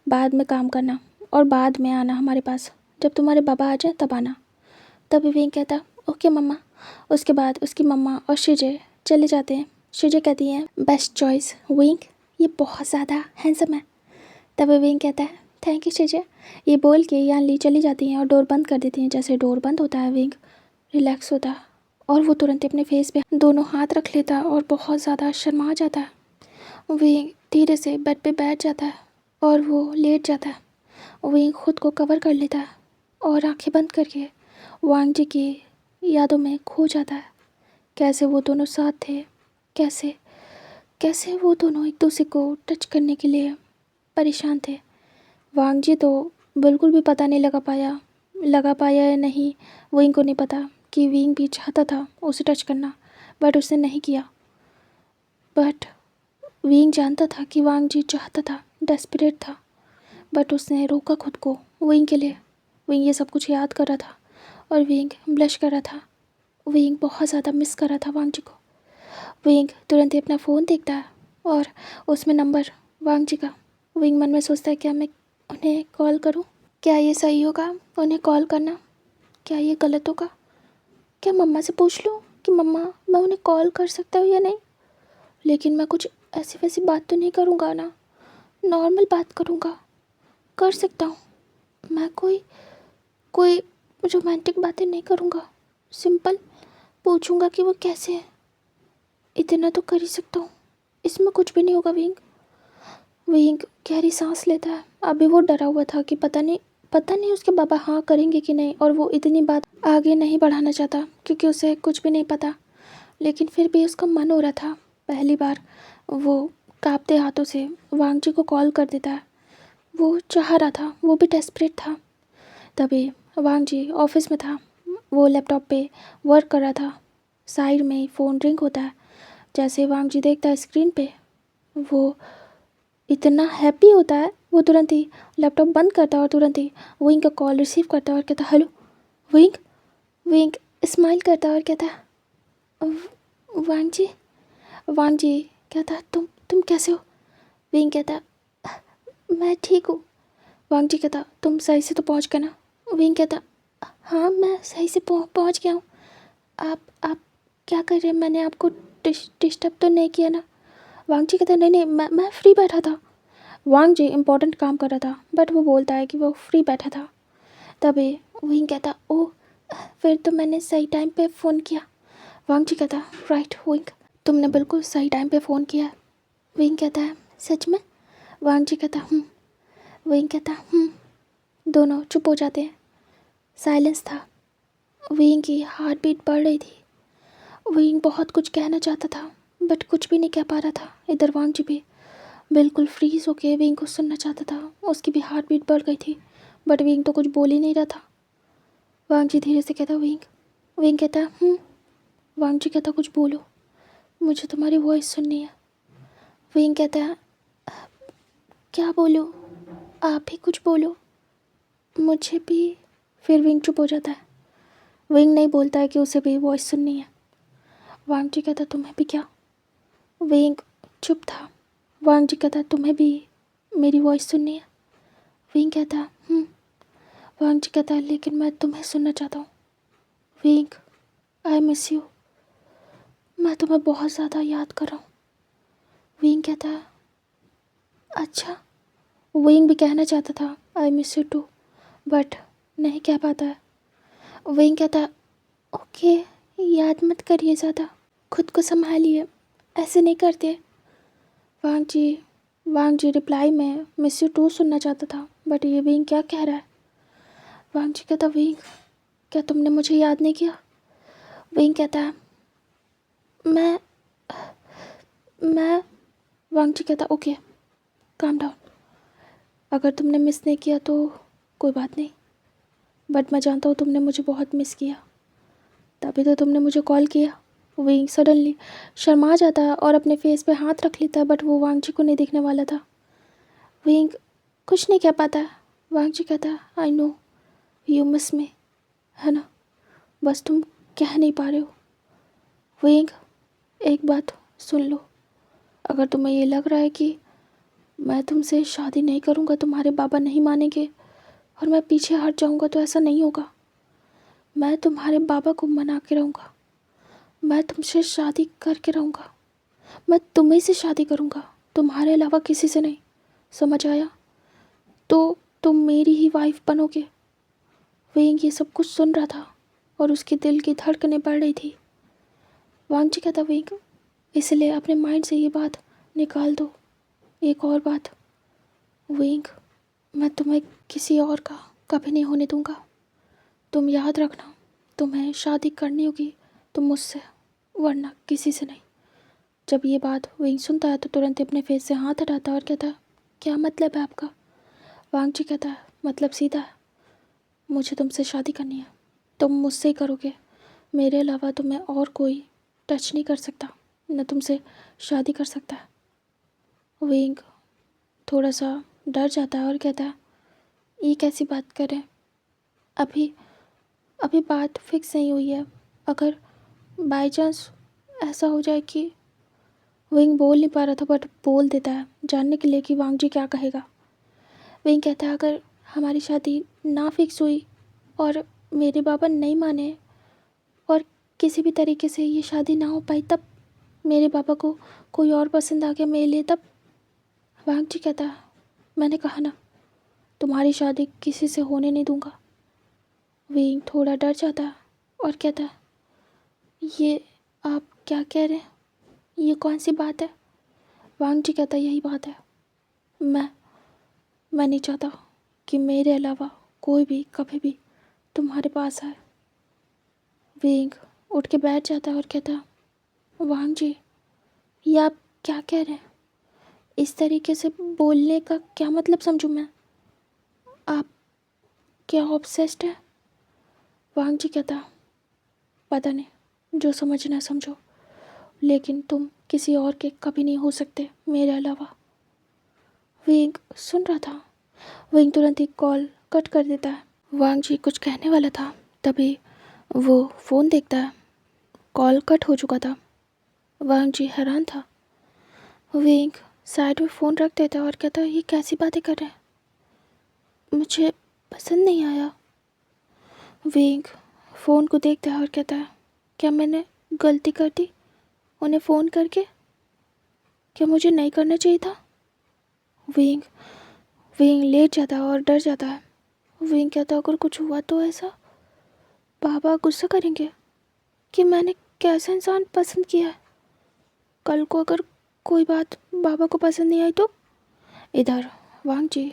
S1: बाद में काम करना और बाद में आना हमारे पास, जब तुम्हारे बाबा आ जाए तब आना। तभी विंग कहता, ओके मम्मा। उसके बाद उसकी मम्मा और शिजे चले जाते हैं। शिजे कहती है, बेस्ट चॉइस विंग, ये बहुत ज़्यादा हैंडसम है। तभी विंग कहता है, थैंक यू शिजे। ये बोल के यानली चली जाती हैं और डोर बंद कर देती हैं। जैसे डोर बंद होता है, विंग रिलैक्स होता है और वो तुरंत अपने फेस पे दोनों हाथ रख लेता है और बहुत ज़्यादा शर्मा जाता है। विंग धीरे से बेड पे बैठ जाता है और वो लेट जाता है। विंग खुद को कवर कर लेता है और आंखें बंद करके वांग जी की यादों में खो जाता है। कैसे वो दोनों साथ थे, कैसे कैसे वो दोनों एक दूसरे को टच करने के लिए परेशान थे। वांग जी तो बिल्कुल भी पता नहीं लगा पाया या नहीं। विंग को नहीं पता कि विंग भी चाहता था उसे टच करना, बट उसने नहीं किया। बट विंग जानता था कि वांग जी चाहता था, डेस्परेट था, बट उसने रोका खुद को विंग के लिए। विंग ये सब कुछ याद कर रहा था और विंग ब्लश कर रहा था। विंग बहुत ज़्यादा मिस कर रहा था वांग जी को। विंग तुरंत ही अपना फ़ोन देखता है और उसमें नंबर वांग जी का। विंग मन में सोचता है, क्या मैं उन्हें कॉल करूं? क्या ये सही होगा उन्हें कॉल करना? क्या ये गलत होगा? क्या मम्मा से पूछ लूं कि मम्मा मैं उन्हें कॉल कर सकता हूँ या नहीं? लेकिन मैं कुछ ऐसी वैसी बात तो नहीं करूँगा ना, नॉर्मल बात करूँगा, कर सकता हूँ मैं। कोई कोई रोमांटिक बातें नहीं करूँगा, सिंपल पूछूंगा कि वो कैसे है, इतना तो कर ही सकता हूँ, इसमें कुछ भी नहीं होगा। विंग गहरी सांस लेता है। अभी वो डरा हुआ था कि पता नहीं उसके बाबा हाँ करेंगे कि नहीं, और वो इतनी बात आगे नहीं बढ़ाना चाहता क्योंकि उसे कुछ भी नहीं पता। लेकिन फिर भी उसका मन हो रहा था। पहली बार वो कांपते हाथों से वांग जी को कॉल कर देता है। वो चाह रहा था, वो भी डेस्परेट था। तभी वांग जी ऑफिस में था, वो लैपटॉप पे वर्क कर रहा था। साइड में ही फ़ोन रिंग होता है। जैसे वांग जी देखता है स्क्रीन पे, वो इतना हैप्पी होता है, वो तुरंत ही लैपटॉप बंद करता है और तुरंत ही विंग का कॉल रिसीव करता है और कहता है, हेलो विंग। विंग स्माइल करता है और कहता है, वांग जी। वांग जी कहता है, तुम कैसे हो? विंग कहता है, मैं ठीक हूँ। वांग जी कहता, तुम सही से तो पहुँच गए ना? विंग कहता, हाँ मैं सही से पहुँच गया हूँ। आप क्या कर रहे हैं? मैंने आपको डिस्टर्ब तो नहीं किया ना? वांग जी कहता, नहीं मैं फ्री बैठा था। वांग जी इम्पोर्टेंट काम कर रहा था, बट वो बोलता है कि वो फ्री बैठा था। तभी विंग कहता, ओह फिर तो मैंने सही टाइम पे फ़ोन किया। वांग जी कहता, राइट विंग, तुमने बिल्कुल सही टाइम पे फ़ोन किया है। विंग कहता है, सच में? वांग जी कहता, विंग कहता, दोनों चुप हो जाते हैं। साइलेंस था। विंग की हार्ट बीट बढ़ रही थी। विंग बहुत कुछ कहना चाहता था, बट कुछ भी नहीं कह पा रहा था। इधर वांग जी भी बिल्कुल फ्रीज होके विंग को सुनना चाहता था। उसकी भी हार्ट बीट बढ़ गई थी, बट विंग तो कुछ बोल ही नहीं रहा था। वांग जी धीरे से कहता, विंग। विंग कहता, वांग जी कहता, कुछ बोलो, मुझे तुम्हारी वॉइस सुननी है। विंग कहता है, क्या बोलो, आप ही कुछ बोलो, मुझे भी। फिर विंग चुप हो जाता है। विंग नहीं बोलता है कि उसे भी वॉइस सुननी है। वांग जी कहता, तुम्हें भी क्या? विंग चुप था। वांग जी कहता, तुम्हें भी मेरी वॉइस सुननी है? विंग कहता, वांग जी कहता, लेकिन मैं तुम्हें सुनना चाहता हूँ। Wing I miss you. मैं तुम्हें बहुत ज़्यादा याद कर रहा हूँ। विंग कहता है अच्छा। विंग भी कहना चाहता था I miss you too, but नहीं कह पाता है। विंग कहता है ओके, याद मत करिए ज़्यादा, खुद को संभालिए, ऐसे नहीं करते। वांग जी रिप्लाई में मिस यू टू सुनना चाहता था, बट ये विंग क्या कह रहा है। वांग जी कहता विंग, क्या तुमने मुझे याद नहीं किया। विंग कहता है मैं मैं वांग जी कहता ओके, काम डाउन। अगर तुमने मिस नहीं किया तो कोई बात नहीं, बट मैं जानता हूँ तुमने मुझे बहुत मिस किया, तभी तो तुमने मुझे कॉल किया। विंग सडनली शर्मा जाता है और अपने फेस पे हाथ रख लेता है, बट वो वांग जी को नहीं दिखने वाला था। विंग कुछ नहीं कह पाता है। वांग जी कहता है आई नो यू मिस मी, है ना, बस तुम कह नहीं पा रहे हो। विंग एक बात सुन लो, अगर तुम्हें ये लग रहा है कि मैं तुमसे शादी नहीं करूँगा, तुम्हारे बाबा नहीं मानेंगे और मैं पीछे हट जाऊँगा, तो ऐसा नहीं होगा। मैं तुम्हारे बाबा को मना के रहूँगा, मैं तुमसे शादी करके रहूँगा, मैं तुम्हीं से शादी करूँगा, तुम्हारे अलावा किसी से नहीं, समझ आया। तो तुम मेरी ही वाइफ बनोगे। विंग ये सब कुछ सुन रहा था और उसके दिल की धड़कनें बढ़ रही थी। वांग जी कहता विंग, इसलिए अपने माइंड से ये बात निकाल दो। एक और बात विंग, मैं तुम्हें किसी और का कभी नहीं होने दूंगा। तुम याद रखना, तुम्हें शादी करनी होगी तो मुझसे, वरना किसी से नहीं। जब ये बात विंग सुनता है तो तुरंत अपने फेस से हाथ हटाता है और कहता है क्या मतलब है आपका। वांग जी कहता है मतलब सीधा है, मुझे तुमसे शादी करनी है, तुम मुझसे ही करोगे, मेरे अलावा तुम्हें और कोई टच नहीं कर सकता, न तुमसे शादी कर सकता है। विंग थोड़ा सा डर जाता है और कहता है ये कैसी बात करें, अभी अभी बात फिक्स नहीं हुई है, अगर बाय चांस ऐसा हो जाए कि। विंग बोल नहीं पा रहा था बट बोल देता है जानने के लिए कि वांग जी क्या कहेगा। विंग कहता है अगर हमारी शादी ना फिक्स हुई और मेरे बाबा नहीं माने और किसी भी तरीके से ये शादी ना हो पाई, तब मेरे पापा को कोई और पसंद आ गया मेरे लिए, तब। वांग जी कहता है मैंने कहा ना, तुम्हारी शादी किसी से होने नहीं दूंगा। विंग थोड़ा डर जाता है और कहता है ये आप क्या कह रहे हैं, ये कौन सी बात है। वांग जी कहता है यही बात है, मैं नहीं चाहता कि मेरे अलावा कोई भी कभी भी तुम्हारे पास आए। विंग उठ के बैठ जाता है और कहता है वांग जी ये आप क्या कह रहे हैं, इस तरीके से बोलने का क्या मतलब समझूं मैं, आप क्या ऑब्सेस्ड है। वांग जी कहता पता नहीं, जो समझना समझो, लेकिन तुम किसी और के कभी नहीं हो सकते मेरे अलावा। विंग सुन रहा था। विंग तुरंत ही कॉल कट कर देता है। वांग जी कुछ कहने वाला था, तभी वो फ़ोन देखता है, कॉल कट हो चुका था। वांग जी हैरान था। विंग साइड में फ़ोन रख देता है और कहता है ये कैसी बातें कर रहे हैं, मुझे पसंद नहीं आया। विंग फ़ोन को देखता है और कहता है क्या मैंने गलती कर दी उन्हें फ़ोन करके, क्या मुझे नहीं करना चाहिए था। विंग विंग लेट जाता है और डर जाता है। विंग कहता अगर कुछ हुआ तो ऐसा, बाबा गुस्सा करेंगे कि मैंने कैसा इंसान पसंद किया है, कल को अगर कोई बात बाबा को पसंद नहीं आई तो। इधर वांग जी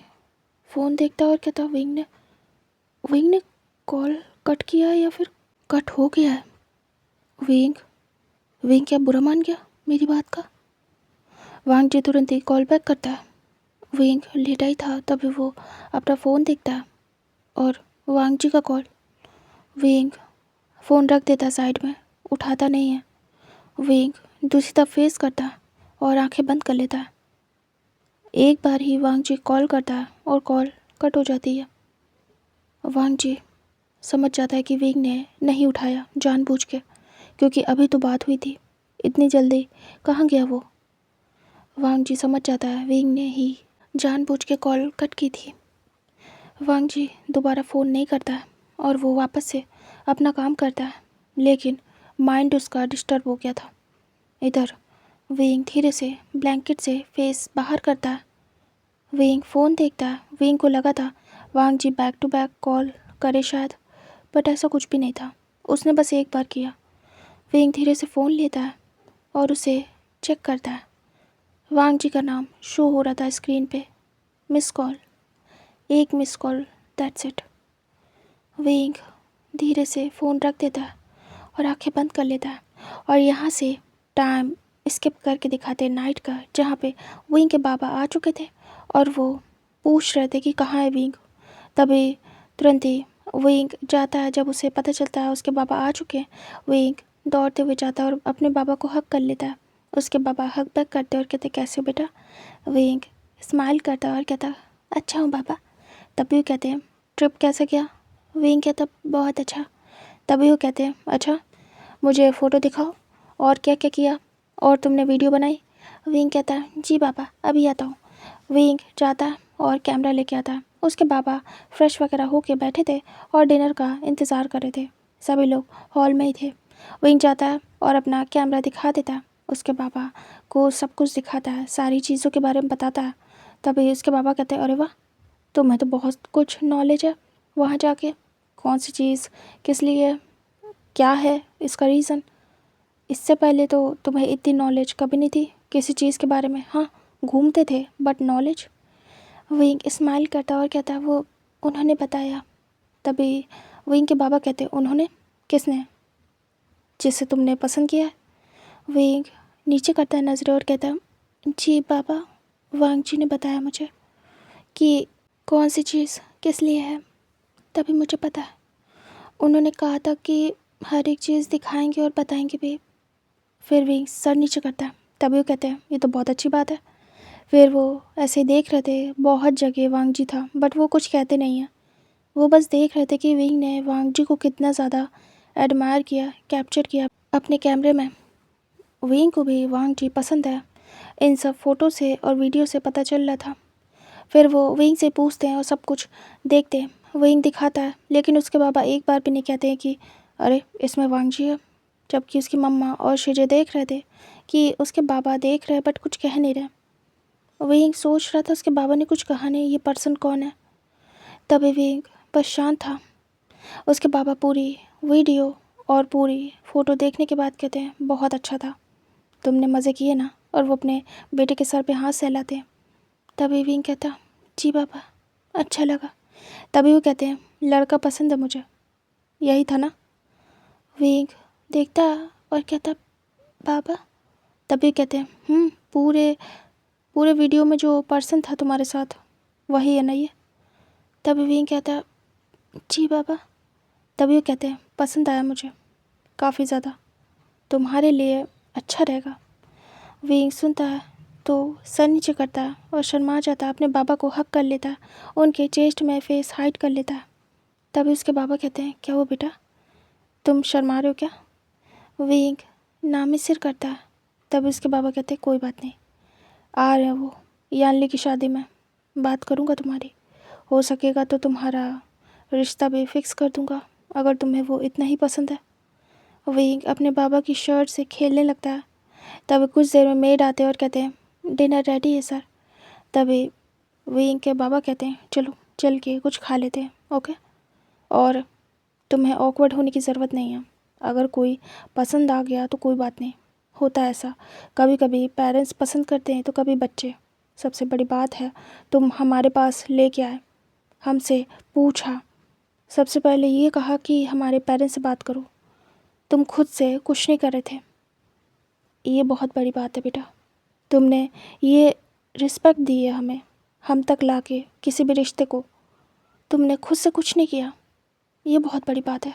S1: फ़ोन देखता है और कहता विंग ने कॉल कट किया है या फिर कट हो गया है। विंग विंग क्या बुरा मान गया मेरी बात का। वांग जी तुरंत ही कॉल बैक करता है। विंग लेटा ही था तभी वो अपना फ़ोन देखता है और वांग जी का कॉल। विंग फ़ोन रख देता साइड में, उठाता नहीं है। विंग दूसरी तरफ फेस करता है और आंखें बंद कर लेता है। एक बार ही वांग जी कॉल करता है और कॉल कट हो जाती है। वांग जी समझ जाता है कि विंग ने नहीं उठाया जानबूझ के, क्योंकि अभी तो बात हुई थी, इतनी जल्दी कहाँ गया वो। वांग जी समझ जाता है विंग ने ही जानबूझ के कॉल कट की थी। वांग जी दोबारा फ़ोन नहीं करता है और वो वापस से अपना काम करता है, लेकिन माइंड उसका डिस्टर्ब हो गया था। इधर विंग धीरे से ब्लैंकेट से फेस बाहर करता है। विंग फ़ोन देखता है। विंग को लगा था वांग जी बैक टू बैक कॉल करे शायद, बट ऐसा कुछ भी नहीं था। उसने बस एक बार किया। विंग धीरे से फ़ोन लेता है और उसे चेक करता है। वांग जी का नाम शो हो रहा था स्क्रीन पे। मिस कॉल, एक miss call, that's it. Wing धीरे से फ़ोन रख देता है और आंखें बंद कर लेता है। और यहाँ से टाइम स्किप करके दिखाते हैं नाइट का, जहाँ पे विंग के बाबा आ चुके थे और वो पूछ रहे थे कि कहाँ है विंग। तभी तुरंत ही विंग जाता है। जब उसे पता चलता है उसके बाबा आ चुके हैं, विंग दौड़ते हुए जाता है और अपने बाबा को हक कर लेता है। उसके बाबा हक बैक करते और कहते कैसे हो बेटा। विंग स्माइल करता और कहता अच्छा हूँ बाबा। तभी वो कहते हैं ट्रिप कैसे गया। विंग कहता बहुत अच्छा। तभी वो कहते हैं अच्छा मुझे फ़ोटो दिखाओ और क्या क्या किया और तुमने वीडियो बनाई। विंग कहता है जी बाबा अभी आता हूँ। विंग जाता है और कैमरा लेके आता है। उसके बाबा फ्रेश वगैरह होके बैठे थे और डिनर का इंतज़ार कर रहे थे। सभी लोग हॉल में ही थे। विंग जाता है और अपना कैमरा दिखा देता है। उसके बाबा को सब कुछ दिखाता है, सारी चीज़ों के बारे में बताता है। तभी उसके बाबा कहते हैं अरे वाह तुम्हें तो बहुत कुछ नॉलेज है वहाँ जाके। कौन सी चीज़ किस लिए क्या है इसका रीज़न। इससे पहले तो तुम्हें इतनी नॉलेज कभी नहीं थी किसी चीज़ के बारे में। हाँ घूमते थे बट नॉलेज। विंग स्माइल करता और कहता है वो उन्होंने बताया। तभी विंग के बाबा कहते उन्होंने किसने, जिसे तुमने पसंद किया है। विंग नीचे करता है नज़रें और कहता है जी बाबा वांग जी ने बताया मुझे कि कौन सी चीज़ किस लिए है। तभी मुझे पता है उन्होंने कहा था कि हर एक चीज़ दिखाएंगे और बताएंगे भी। फिर विंग सर नीचे करता है। तभी वो कहते हैं ये तो बहुत अच्छी बात है। फिर वो ऐसे देख रहे थे, बहुत जगह वांग जी था बट वो कुछ कहते नहीं हैं। वो बस देख रहे थे कि विंग ने वांग जी को कितना ज़्यादा एडमायर किया, कैप्चर किया अपने कैमरे में। विंग को भी वांग जी पसंद है, इन सब फ़ोटो से और वीडियो से पता चल रहा था। फिर वो विंग से पूछते हैं और सब कुछ देखते हैं। विंग दिखाता है लेकिन उसके बाबा एक बार भी नहीं कहते हैं कि अरे इसमें वांग जी है। जबकि उसकी मम्मा और शिजे देख रहे थे कि उसके बाबा देख रहे हैं बट कुछ कह नहीं रहे। विंग सोच रहा था उसके बाबा ने कुछ कहा नहीं, ये पर्सन कौन है। तभी विंग बस शांत था। उसके बाबा पूरी वीडियो और पूरी फ़ोटो देखने के बाद कहते हैं बहुत अच्छा था, तुमने मज़े किए ना। और वो अपने बेटे के सर पे हाथ सहलाते हैं। तभी विंग कहता जी बाबा अच्छा लगा। तभी वो कहते हैं लड़का पसंद है मुझे, यही था ना। विंग देखता और कहता बाबा। तभी कहते हैं पूरे पूरे वीडियो में जो पर्सन था तुम्हारे साथ वही है ना ये। तभी विंग कहता जी बाबा। तभी वो कहते हैं पसंद आया मुझे काफ़ी ज़्यादा, तुम्हारे लिए अच्छा रहेगा। विंग सुनता है तो सर नीचे करता है और शर्मा जाता है, अपने बाबा को हक कर लेता है, उनके चेस्ट में फेस हाइड कर लेता है। तभी उसके बाबा कहते हैं क्या हुआ बेटा, तुम शर्मा रहे हो क्या। विंग नामी सिर करता है। तभी उसके बाबा कहते हैं कोई बात नहीं, आ रहे हैं वो यानली की शादी में, बात करूँगा तुम्हारी, हो सकेगा तो तुम्हारा रिश्ता भी फिक्स कर दूँगा अगर तुम्हें वो इतना ही पसंद है। विंग अपने बाबा की शर्ट से खेलने लगता है। तभी कुछ देर में मेड आते हैं और कहते हैं डिनर रेडी है सर। तभी विंग के बाबा कहते हैं चलो चल के कुछ खा लेते हैं ओके, और तुम्हें ऑकवर्ड होने की ज़रूरत नहीं है। अगर कोई पसंद आ गया तो कोई बात नहीं, होता है ऐसा, कभी कभी पेरेंट्स पसंद करते हैं तो कभी बच्चे। सबसे बड़ी बात है तुम हमारे पास लेके आए, हमसे पूछा, सबसे पहले ये कहा कि हमारे पेरेंट्स से बात करो, तुम खुद से कुछ नहीं कर रहे थे। ये बहुत बड़ी बात है बेटा, तुमने ये रिस्पेक्ट दी है हमें, हम तक लाके किसी भी रिश्ते को, तुमने खुद से कुछ नहीं किया। ये बहुत बड़ी बात है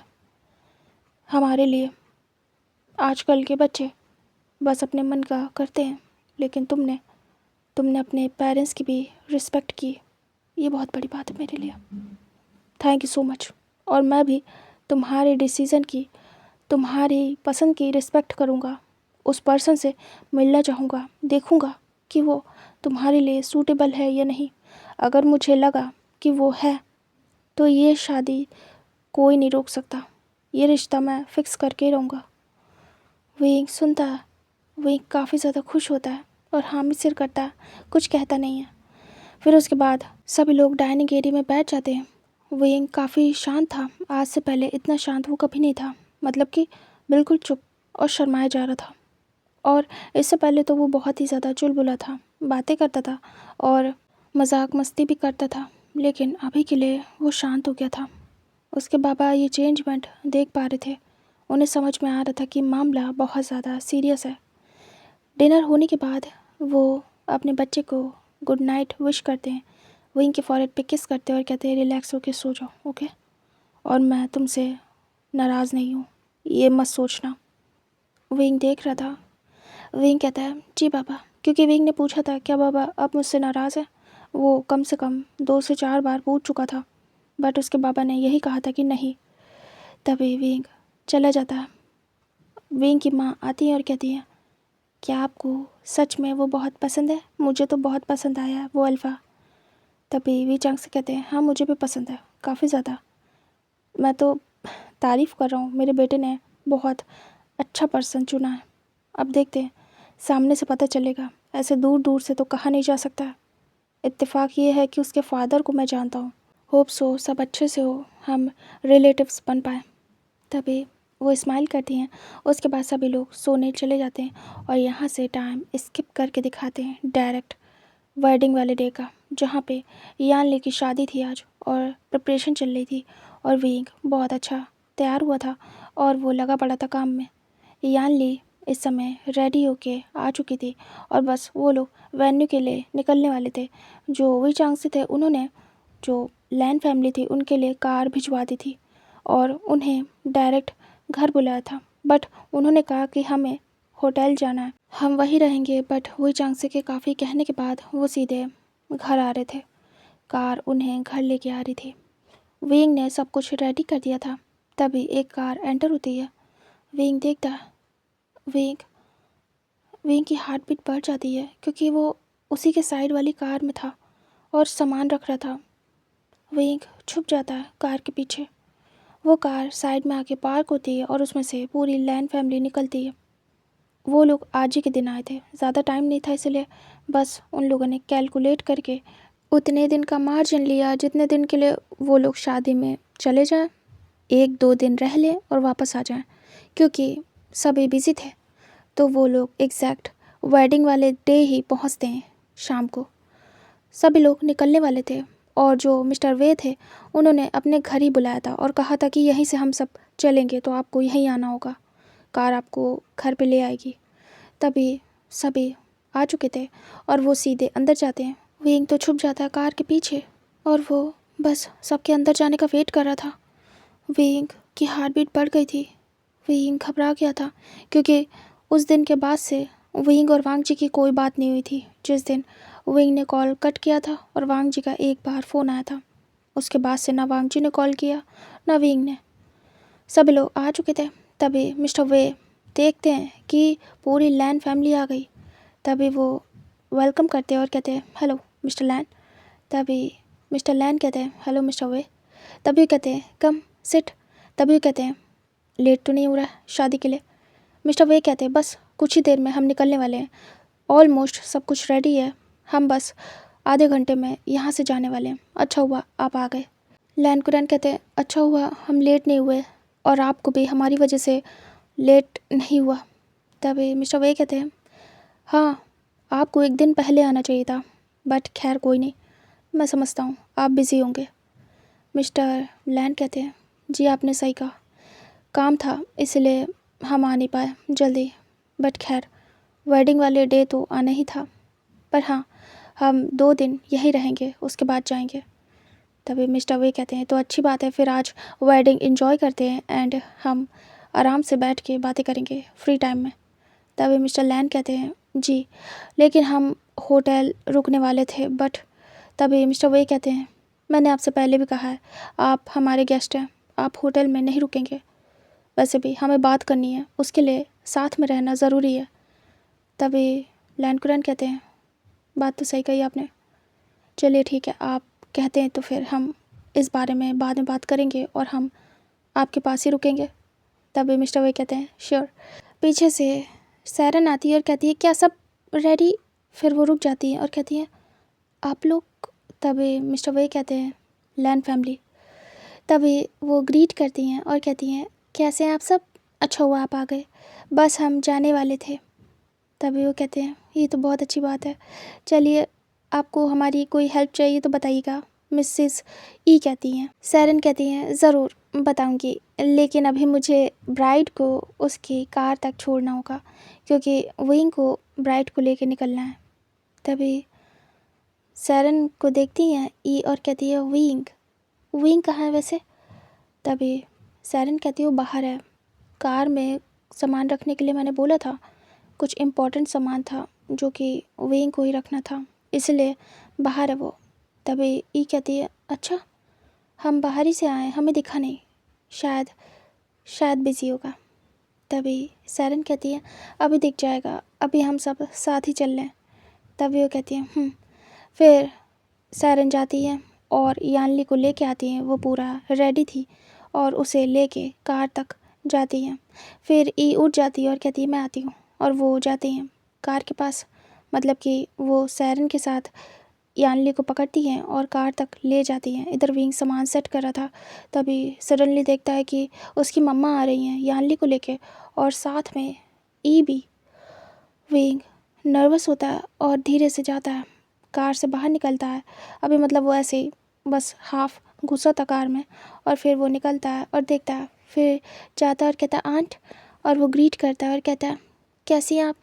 S1: हमारे लिए। आजकल के बच्चे बस अपने मन का करते हैं, लेकिन तुमने अपने पेरेंट्स की भी रिस्पेक्ट की। ये बहुत बड़ी बात है मेरे लिए। Thank you so much. और मैं भी तुम्हारे डिसीज़न की, तुम्हारी पसंद की रिस्पेक्ट करूँगा। उस पर्सन से मिलना चाहूँगा, देखूँगा कि वो तुम्हारे लिए सूटेबल है या नहीं। अगर मुझे लगा कि वो है तो ये शादी कोई नहीं रोक सकता, ये रिश्ता मैं फ़िक्स करके रहूँगा। विंग सुनता है, विंग काफ़ी ज़्यादा खुश होता है और हामी सिर करता है, कुछ कहता नहीं है। फिर उसके बाद सभी लोग डाइनिंग एरिया में बैठ जाते हैं। विंग काफ़ी शांत था, आज से पहले इतना शांत वो कभी नहीं था, मतलब कि बिल्कुल चुप और शर्माया जा रहा था। और इससे पहले तो वो बहुत ही ज़्यादा चुलबुला था, बातें करता था और मजाक मस्ती भी करता था, लेकिन अभी के लिए वो शांत हो गया था। उसके बाबा ये चेंजमेंट देख पा रहे थे, उन्हें समझ में आ रहा था कि मामला बहुत ज़्यादा सीरियस है। डिनर होने के बाद वो अपने बच्चे को गुड नाइट विश करते हैं, विंग के फॉरहेड पे किस करते हैं और कहते हैं रिलैक्स होके सो जाओ, ओके, और मैं तुमसे नाराज़ नहीं हूँ, ये मत सोचना। विंग देख रहा था। विंग कहता है जी बाबा, क्योंकि विंग ने पूछा था क्या बाबा अब मुझसे नाराज़ है। वो कम से कम 2 से 4 बार पूछ चुका था, बट उसके बाबा ने यही कहा था कि नहीं। तभी विंग चला जाता है। विंग की माँ आती है और कहती है क्या आपको सच में वो बहुत पसंद है? मुझे तो बहुत पसंद आया वो अल्फ़ा। तभी वी चंग से कहते हैं हाँ मुझे भी पसंद है, काफ़ी ज़्यादा। मैं तो तारीफ़ कर रहा हूँ, मेरे बेटे ने बहुत अच्छा पर्सन चुना है। अब देखते हैं, सामने से पता चलेगा, ऐसे दूर दूर से तो कहा नहीं जा सकता। इत्तेफाक ये है कि उसके फादर को मैं जानता हूँ। होप सो सब अच्छे से हो, हम रिलेटिव्स बन पाए। तभी वो स्माइल करती हैं। उसके बाद सभी लोग सोने चले जाते हैं और यहाँ से टाइम स्किप करके दिखाते हैं डायरेक्ट वेडिंग वाले डे का, जहाँ पे यान ली की शादी थी आज और प्रिपरेशन चल रही थी और विंग बहुत अच्छा तैयार हुआ था और वो लगा पड़ा था काम में। यान ली इस समय रेडी होके आ चुकी थी और बस वो लोग वेन्यू के लिए निकलने वाले थे। जो वी चांग से थे, उन्होंने जो लैन फैमिली थी उनके लिए कार भिजवा दी थी और उन्हें डायरेक्ट घर बुलाया था, बट उन्होंने कहा कि हमें होटल जाना है, हम वहीं रहेंगे। बट वी चांगसे के काफ़ी कहने के बाद वो सीधे घर आ रहे थे, कार उन्हें घर लेके आ रही थी। विंग ने सब कुछ रेडी कर दिया था। तभी एक कार एंटर होती है। विंग देखता है, विंग विंग की हार्ट बीट बढ़ जाती है क्योंकि वो उसी के साइड वाली कार में था और सामान रख रहा था। विंग छुप जाता है कार के पीछे। वो कार साइड में आके पार्क होती है और उसमें से पूरी लैन फैमिली निकलती है। वो लोग आज ही के दिन आए थे, ज़्यादा टाइम नहीं था, इसलिए बस उन लोगों ने कैलकुलेट करके उतने दिन का मार्जिन लिया जितने दिन के लिए वो लोग शादी में चले जाएं, 1-2 दिन रह लें और वापस आ जाएं। क्योंकि सभी बिज़ी थे तो वो लोग एग्जैक्ट वेडिंग वाले डे ही पहुंचते हैं शाम को। सभी लोग निकलने वाले थे और जो मिस्टर वे थे उन्होंने अपने घर ही बुलाया था और कहा था कि यहीं से हम सब चलेंगे तो आपको यहीं आना होगा, कार आपको घर पे ले आएगी। तभी सभी आ चुके थे और वो सीधे अंदर जाते हैं। विंग तो छुप जाता है कार के पीछे और वो बस सबके अंदर जाने का वेट कर रहा था। विंग की हार्ट बीट बढ़ गई थी, विंग घबरा गया था क्योंकि उस दिन के बाद से विंग और वांग जी की कोई बात नहीं हुई थी। जिस दिन विंग ने कॉल कट किया था और वांग जी का एक बार फ़ोन आया था, उसके बाद से ना वांग जी ने कॉल किया ना विंग ने। सभी लोग आ चुके थे। तभी मिस्टर वे देखते हैं कि पूरी लैन फैमिली आ गई। तभी वो वेलकम करते हैं और कहते हैं हेलो मिस्टर लैन। तभी मिस्टर लैन कहते हैं हेलो मिस्टर वे। तभी कहते हैं कम सिट। तभी कहते हैं लेट तो नहीं हो रहा है शादी के लिए? मिस्टर वे कहते हैं बस कुछ ही देर में हम निकलने वाले हैं, ऑलमोस्ट सब कुछ रेडी है, हम बस आधे घंटे में यहाँ से जाने वाले हैं। अच्छा हुआ आप आ गए। लैन कुरैन कहते हैं अच्छा हुआ हम लेट नहीं हुए और आपको भी हमारी वजह से लेट नहीं हुआ। तभी मिस्टर वे कहते हैं हाँ आपको एक दिन पहले आना चाहिए था, बट खैर कोई नहीं, मैं समझता हूँ आप बिज़ी होंगे। मिस्टर लैन कहते हैं जी आपने सही कहा, काम था इसलिए हम आ नहीं पाए जल्दी, बट खैर वेडिंग वाले डे तो आना ही था। पर हाँ हम 2 दिन यहीं रहेंगे उसके बाद जाएंगे। तभी मिस्टर वे कहते हैं तो अच्छी बात है, फिर आज वेडिंग एंजॉय करते हैं एंड हम आराम से बैठ के बातें करेंगे फ्री टाइम में। तभी मिस्टर लैन कहते हैं जी लेकिन हम होटल रुकने वाले थे, बट तभी मिस्टर वे कहते हैं मैंने आपसे पहले भी कहा है आप हमारे गेस्ट हैं, आप होटल में नहीं रुकेंगे, वैसे भी हमें बात करनी है, उसके लिए साथ में रहना ज़रूरी है। तभी लैन कुरैन कहते हैं बात तो सही कही आपने, चलिए ठीक है आप कहते हैं तो फिर हम इस बारे में बाद में बात करेंगे और हम आपके पास ही रुकेंगे। तभी मिस्टर वे कहते हैं श्योर। पीछे से सैरन आती है और कहती है क्या सब रेडी। फिर वो रुक जाती है और कहती है आप लोग। तभी मिस्टर वे कहते हैं लैन फैमिली। तभी वो ग्रीट करती हैं और कहती हैं कैसे हैं आप सब, अच्छा हुआ आप आ गए, बस हम जाने वाले थे। तभी वो कहते हैं ये तो बहुत अच्छी बात है, चलिए आपको हमारी कोई हेल्प चाहिए तो बताइएगा। मिसेस ई कहती हैं। सैरन कहती हैं ज़रूर बताऊंगी, लेकिन अभी मुझे ब्राइड को उसकी कार तक छोड़ना होगा क्योंकि विंग को ब्राइड को लेकर निकलना है। तभी सैरन को देखती हैं ई और कहती है विंग, विंग कहाँ है वैसे। तभी सैरन कहती है वो बाहर है, कार में सामान रखने के लिए मैंने बोला था, कुछ इम्पोर्टेंट सामान था जो कि विंग को ही रखना था, इसलिए बाहर है वो। तभी ई कहती है अच्छा हम बाहर ही से आए, हमें दिखा नहीं, शायद बिज़ी होगा। तभी सैरन कहती है अभी दिख जाएगा, अभी हम सब साथ ही चल लें। तभी वो कहती है फिर सैरन जाती है और यानली को लेके आती हैं, वो पूरा रेडी थी और उसे लेके कार तक जाती हैं। फिर ई उठ जाती है और कहती है मैं आती हूँ, और वो जाती हैं कार के पास, मतलब कि वो सैरन के साथ यानली को पकड़ती हैं और कार तक ले जाती हैं। इधर विंग सामान सेट कर रहा था, तभी सडनली देखता है कि उसकी मम्मा आ रही हैं यानली को लेके और साथ में ई भी। विंग नर्वस होता है और धीरे से जाता है, कार से बाहर निकलता है। अभी मतलब वो ऐसे ही बस हाफ घुसा था कार में, और फिर वो निकलता है और देखता है, फिर जाता है और कहता है आंट, और वो ग्रीट करता है और कहता है कैसी हैं आप,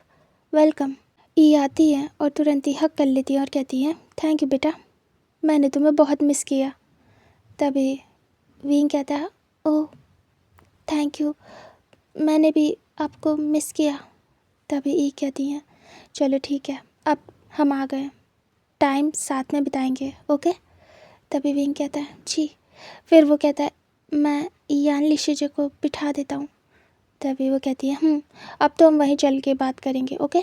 S1: वेलकम। ई आती है और तुरंत ही हक कर लेती है और कहती है थैंक यू बेटा, मैंने तुम्हें बहुत मिस किया। तभी विंग कहता है ओह थैंक यू, मैंने भी आपको मिस किया। तभी ई कहती हैं चलो ठीक है, अब हम आ गए, टाइम साथ में बिताएंगे, ओके। तभी विंग कहता है जी। फिर वो कहता है मैं यानली शीजे को बिठा देता हूँ। तभी वो कहती है अब तो हम वहीं चल के बात करेंगे, ओके।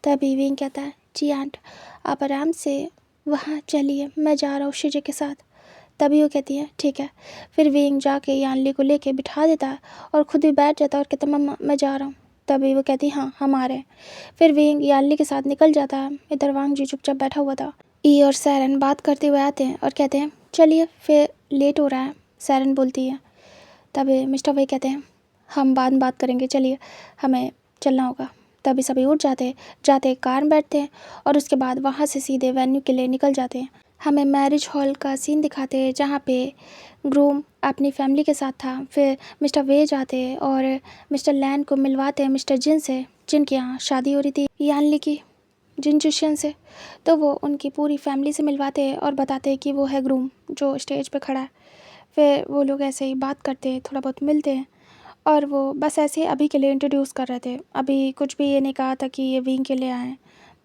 S1: तभी विंग कहता है जी आंट, आप आराम से वहाँ चलिए, मैं जा रहा हूँ शीजे के साथ। तभी वो कहती है ठीक है। फिर विंग जाके यानली को लेके बिठा देता है और ख़ुद भी बैठ जाता है और कहता है मम्मा मैं जा रहा हूँ। तभी वो कहती हाँ हम आ रहे हैं। फिर विंग यानली के साथ निकल जाता है। इधर वांग जी चुपचाप बैठा हुआ था। ई और सैरन बात करते हुए आते हैं और कहते हैं चलिए फिर लेट हो रहा है, सैरन बोलती है। तभी मिस्टर वे कहते हैं हम बाद में बात करेंगे, चलिए हमें चलना होगा। तभी सभी उठ जाते कार में बैठते हैं और उसके बाद वहाँ से सीधे वेन्यू के लिए निकल जाते हैं। हमें मैरिज हॉल का सीन दिखाते हैं जहाँ पे ग्रूम अपनी फैमिली के साथ था। फिर मिस्टर वे जाते हैं और मिस्टर लैन को मिलवाते हैं मिस्टर जिन से, जिनके यहाँ शादी हो रही थी यानली की, जिन जुशियन से। तो वो उनकी पूरी फैमिली से मिलवाते हैं और बताते हैं कि वो है ग्रूम जो स्टेज पे खड़ा है। फिर वो लोग ऐसे ही बात करते हैं, थोड़ा बहुत मिलते हैं, और वो बस ऐसे ही अभी के लिए इंट्रोड्यूस कर रहे थे, अभी कुछ भी ये नहीं कहा था कि ये विंग के लिए आए,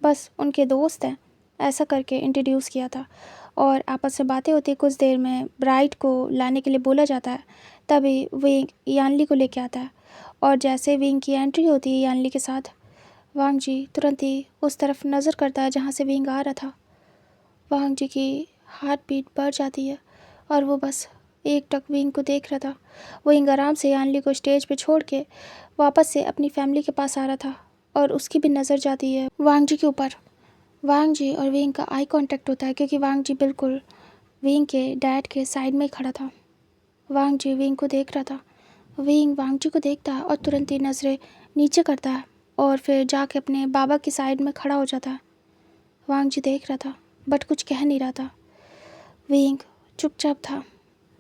S1: बस उनके दोस्त हैं, ऐसा करके इंट्रोड्यूस किया था। और आपस में बातें होती, कुछ देर में ब्राइड को लाने के लिए बोला जाता है। तभी विंग यानली को लेके आता है और जैसे विंग की एंट्री होती है यानली के साथ, वांग जी तुरंत ही उस तरफ नज़र करता है जहाँ से विंग आ रहा था। वांग जी की हार्ट बीट बढ़ जाती है और वो बस एक टक विंग को देख रहा था। विंग आराम से यानली को स्टेज पे छोड़ के वापस से अपनी फैमिली के पास आ रहा था और उसकी भी नज़र जाती है वांग जी के ऊपर। वांग जी और विंग का आई कांटेक्ट होता है क्योंकि वांग जी बिल्कुल विंग के डैड के साइड में ही खड़ा था। वांग जी विंग को देख रहा था। विंग वांग जी को देखता है और तुरंत ही नज़रें नीचे करता है और फिर जाके अपने बाबा की साइड में खड़ा हो जाता है। वांग जी देख रहा था बट कुछ कह नहीं रहा था। विंग चुपचाप था।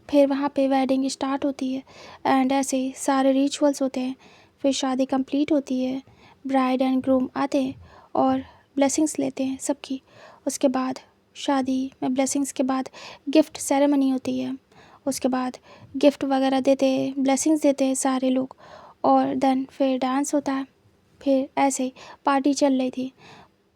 S1: फिर वहाँ पे वेडिंग स्टार्ट होती है एंड ऐसे सारे रिचुअल्स होते हैं। फिर शादी कंप्लीट होती है, ब्राइड एंड ग्रूम आते हैं और ब्लेसिंग्स लेते हैं सबकी। उसके बाद शादी में ब्लेसिंग्स के बाद गिफ्ट सेरेमनी होती है। उसके बाद गिफ्ट वगैरह देते हैं, ब्लेसिंग्स देते हैं सारे लोग, और देन फिर डांस होता है। फिर ऐसे ही पार्टी चल रही थी,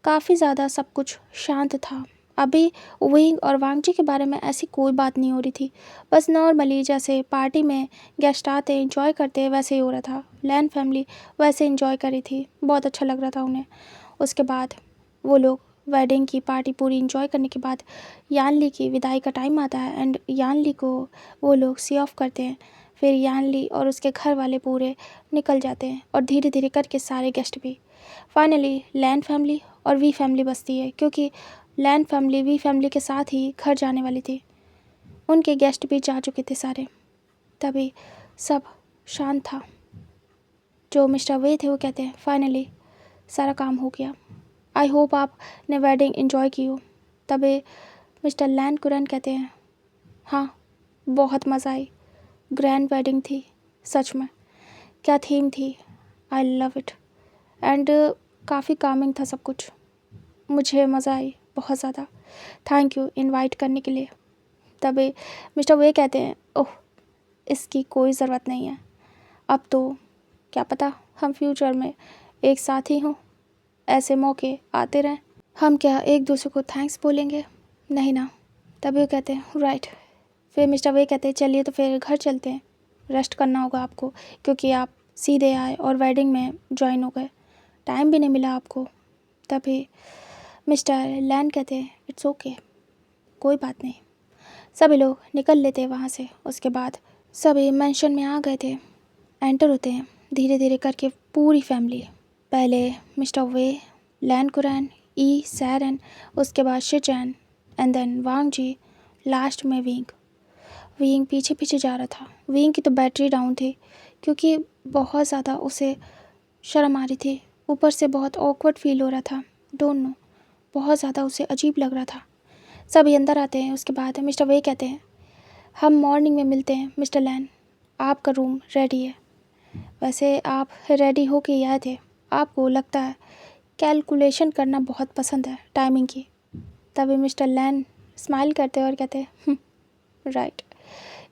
S1: काफ़ी ज़्यादा सब कुछ शांत था। अभी विंग और वांग जी के बारे में ऐसी कोई बात नहीं हो रही थी, बस नॉर्मली जैसे पार्टी में गेस्ट आते एंजॉय करते वैसे ही हो रहा था। लैन फैमिली वैसे एंजॉय कर रही थी, बहुत अच्छा लग रहा था उन्हें। उसके बाद वो लोग वेडिंग की पार्टी पूरी एंजॉय करने के बाद यानली की विदाई का टाइम आता है एंड यानली को वो लोग सी ऑफ करते हैं। फिर यानली और उसके घर वाले पूरे निकल जाते हैं और धीरे धीरे करके सारे गेस्ट भी। फाइनली लैन फैमिली और वी फैमिली बसती है, क्योंकि लैन फैमिली वी फैमिली के साथ ही घर जाने वाली थी। उनके गेस्ट भी जा चुके थे सारे। तभी सब शांत था। जो मिस्टर वे थे वो कहते हैं फाइनली सारा काम हो गया, आई होप आपने वेडिंग एंजॉय की हो। तभी मिस्टर लैन कुरैन कहते हैं हाँ, बहुत मज़ा आई, ग्रैंड वेडिंग थी सच में, क्या थीम थी, आई लव इट, एंड काफ़ी कामिंग था सब कुछ, मुझे मज़ा आई बहुत ज़्यादा, थैंक यू इनवाइट करने के लिए। तभी मिस्टर वे कहते हैं ओह, इसकी कोई ज़रूरत नहीं है, अब तो क्या पता हम फ्यूचर में एक साथ ही हों, ऐसे मौके आते रहें, हम क्या एक दूसरे को थैंक्स बोलेंगे, नहीं ना। तभी वो कहते हैं राइट। फिर मिस्टर वे कहते हैं चलिए तो फिर घर चलते हैं, रेस्ट करना होगा आपको, क्योंकि आप सीधे आए और वेडिंग में ज्वाइन हो गए, टाइम भी नहीं मिला आपको। तभी मिस्टर लैन कहते हैं इट्स ओके, कोई बात नहीं। सभी लोग निकल लेते हैं वहाँ से। उसके बाद सभी मेंशन में आ गए थे। एंटर होते हैं धीरे धीरे करके पूरी फैमिली। पहले मिस्टर वे, लैन कुरैन, ई सैरन, उसके बाद शिचैन एंड देन वांग जी, लास्ट में विंग। विंग पीछे पीछे जा रहा था। विंग की तो बैटरी डाउन थी, क्योंकि बहुत ज़्यादा उसे शर्म आ रही थी, ऊपर से बहुत ऑकवर्ड फील हो रहा था, डोंट नो, बहुत ज़्यादा उसे अजीब लग रहा था। सभी अंदर आते हैं। उसके बाद मिस्टर वे कहते हैं हम मॉर्निंग में मिलते हैं मिस्टर लैन, आपका रूम रेडी है। वैसे आप रेडी हो के ही आए थे, आपको लगता है कैलकुलेशन करना बहुत पसंद है टाइमिंग की। तभी मिस्टर लैन स्माइल करते हैं और कहते हैं राइट,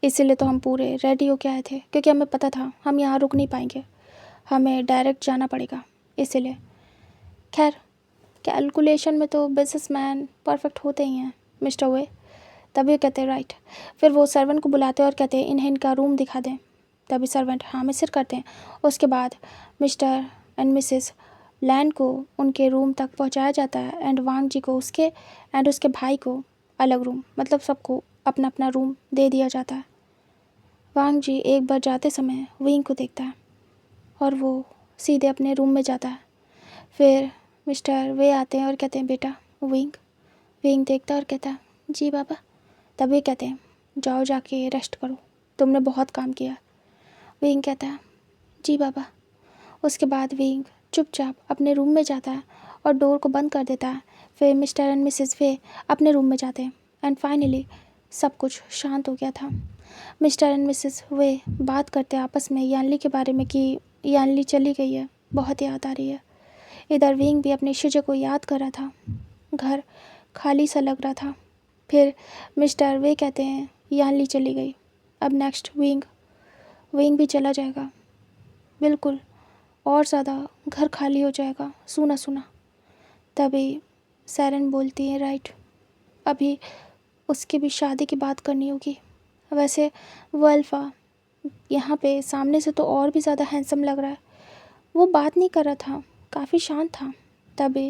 S1: इसीलिए तो हम पूरे रेडी हो के आए थे, क्योंकि हमें पता था हम यहाँ रुक नहीं पाएंगे, हमें डायरेक्ट जाना पड़ेगा, इसीलिए। खैर कैलकुलेशन में तो बिजनेसमैन परफेक्ट होते ही हैं मिस्टर वे। तभी कहते हैं राइट। फिर वो सर्वेंट को बुलाते हैं और कहते हैं इन्हें इनका रूम दिखा दें। तभी सर्वेंट हाँ में सिर करते हैं। उसके बाद मिस्टर एंड मिसेस लैन को उनके रूम तक पहुंचाया जाता है एंड वांग जी को उसके भाई को अलग रूम, मतलब सबको अपना अपना रूम दे दिया जाता है। वांग जी एक बार जाते समय विंग को देखता है और वो सीधे अपने रूम में जाता है। फिर मिस्टर वे आते हैं और कहते हैं बेटा विंग। विंग देखता है और कहता है जी बाबा। तभी कहते हैं जाओ जाके रेस्ट करो, तुमने बहुत काम किया। विंग कहता है जी बाबा। उसके बाद विंग चुपचाप अपने रूम में जाता है और डोर को बंद कर देता है। फिर मिस्टर एंड मिसेस वे अपने रूम में जाते हैं एंड फाइनली सब कुछ शांत हो गया था। मिस्टर एंड मिसेस वे बात करते आपस में यानली के बारे में कि यानली चली गई है, बहुत याद आ रही है। इधर विंग भी अपने शिजे को याद कर रहा था, घर खाली सा लग रहा था। फिर मिस्टर वे कहते हैं यानली चली गई, अब नेक्स्ट विंग भी चला जाएगा, बिल्कुल और ज़्यादा घर खाली हो जाएगा, सूना सूना। तभी सैरन बोलती है राइट, अभी उसकी भी शादी की बात करनी होगी। वैसे वो अल्फ़ा यहाँ पे सामने से तो और भी ज़्यादा हैंडसम लग रहा है, वो बात नहीं कर रहा था, काफ़ी शांत था। तभी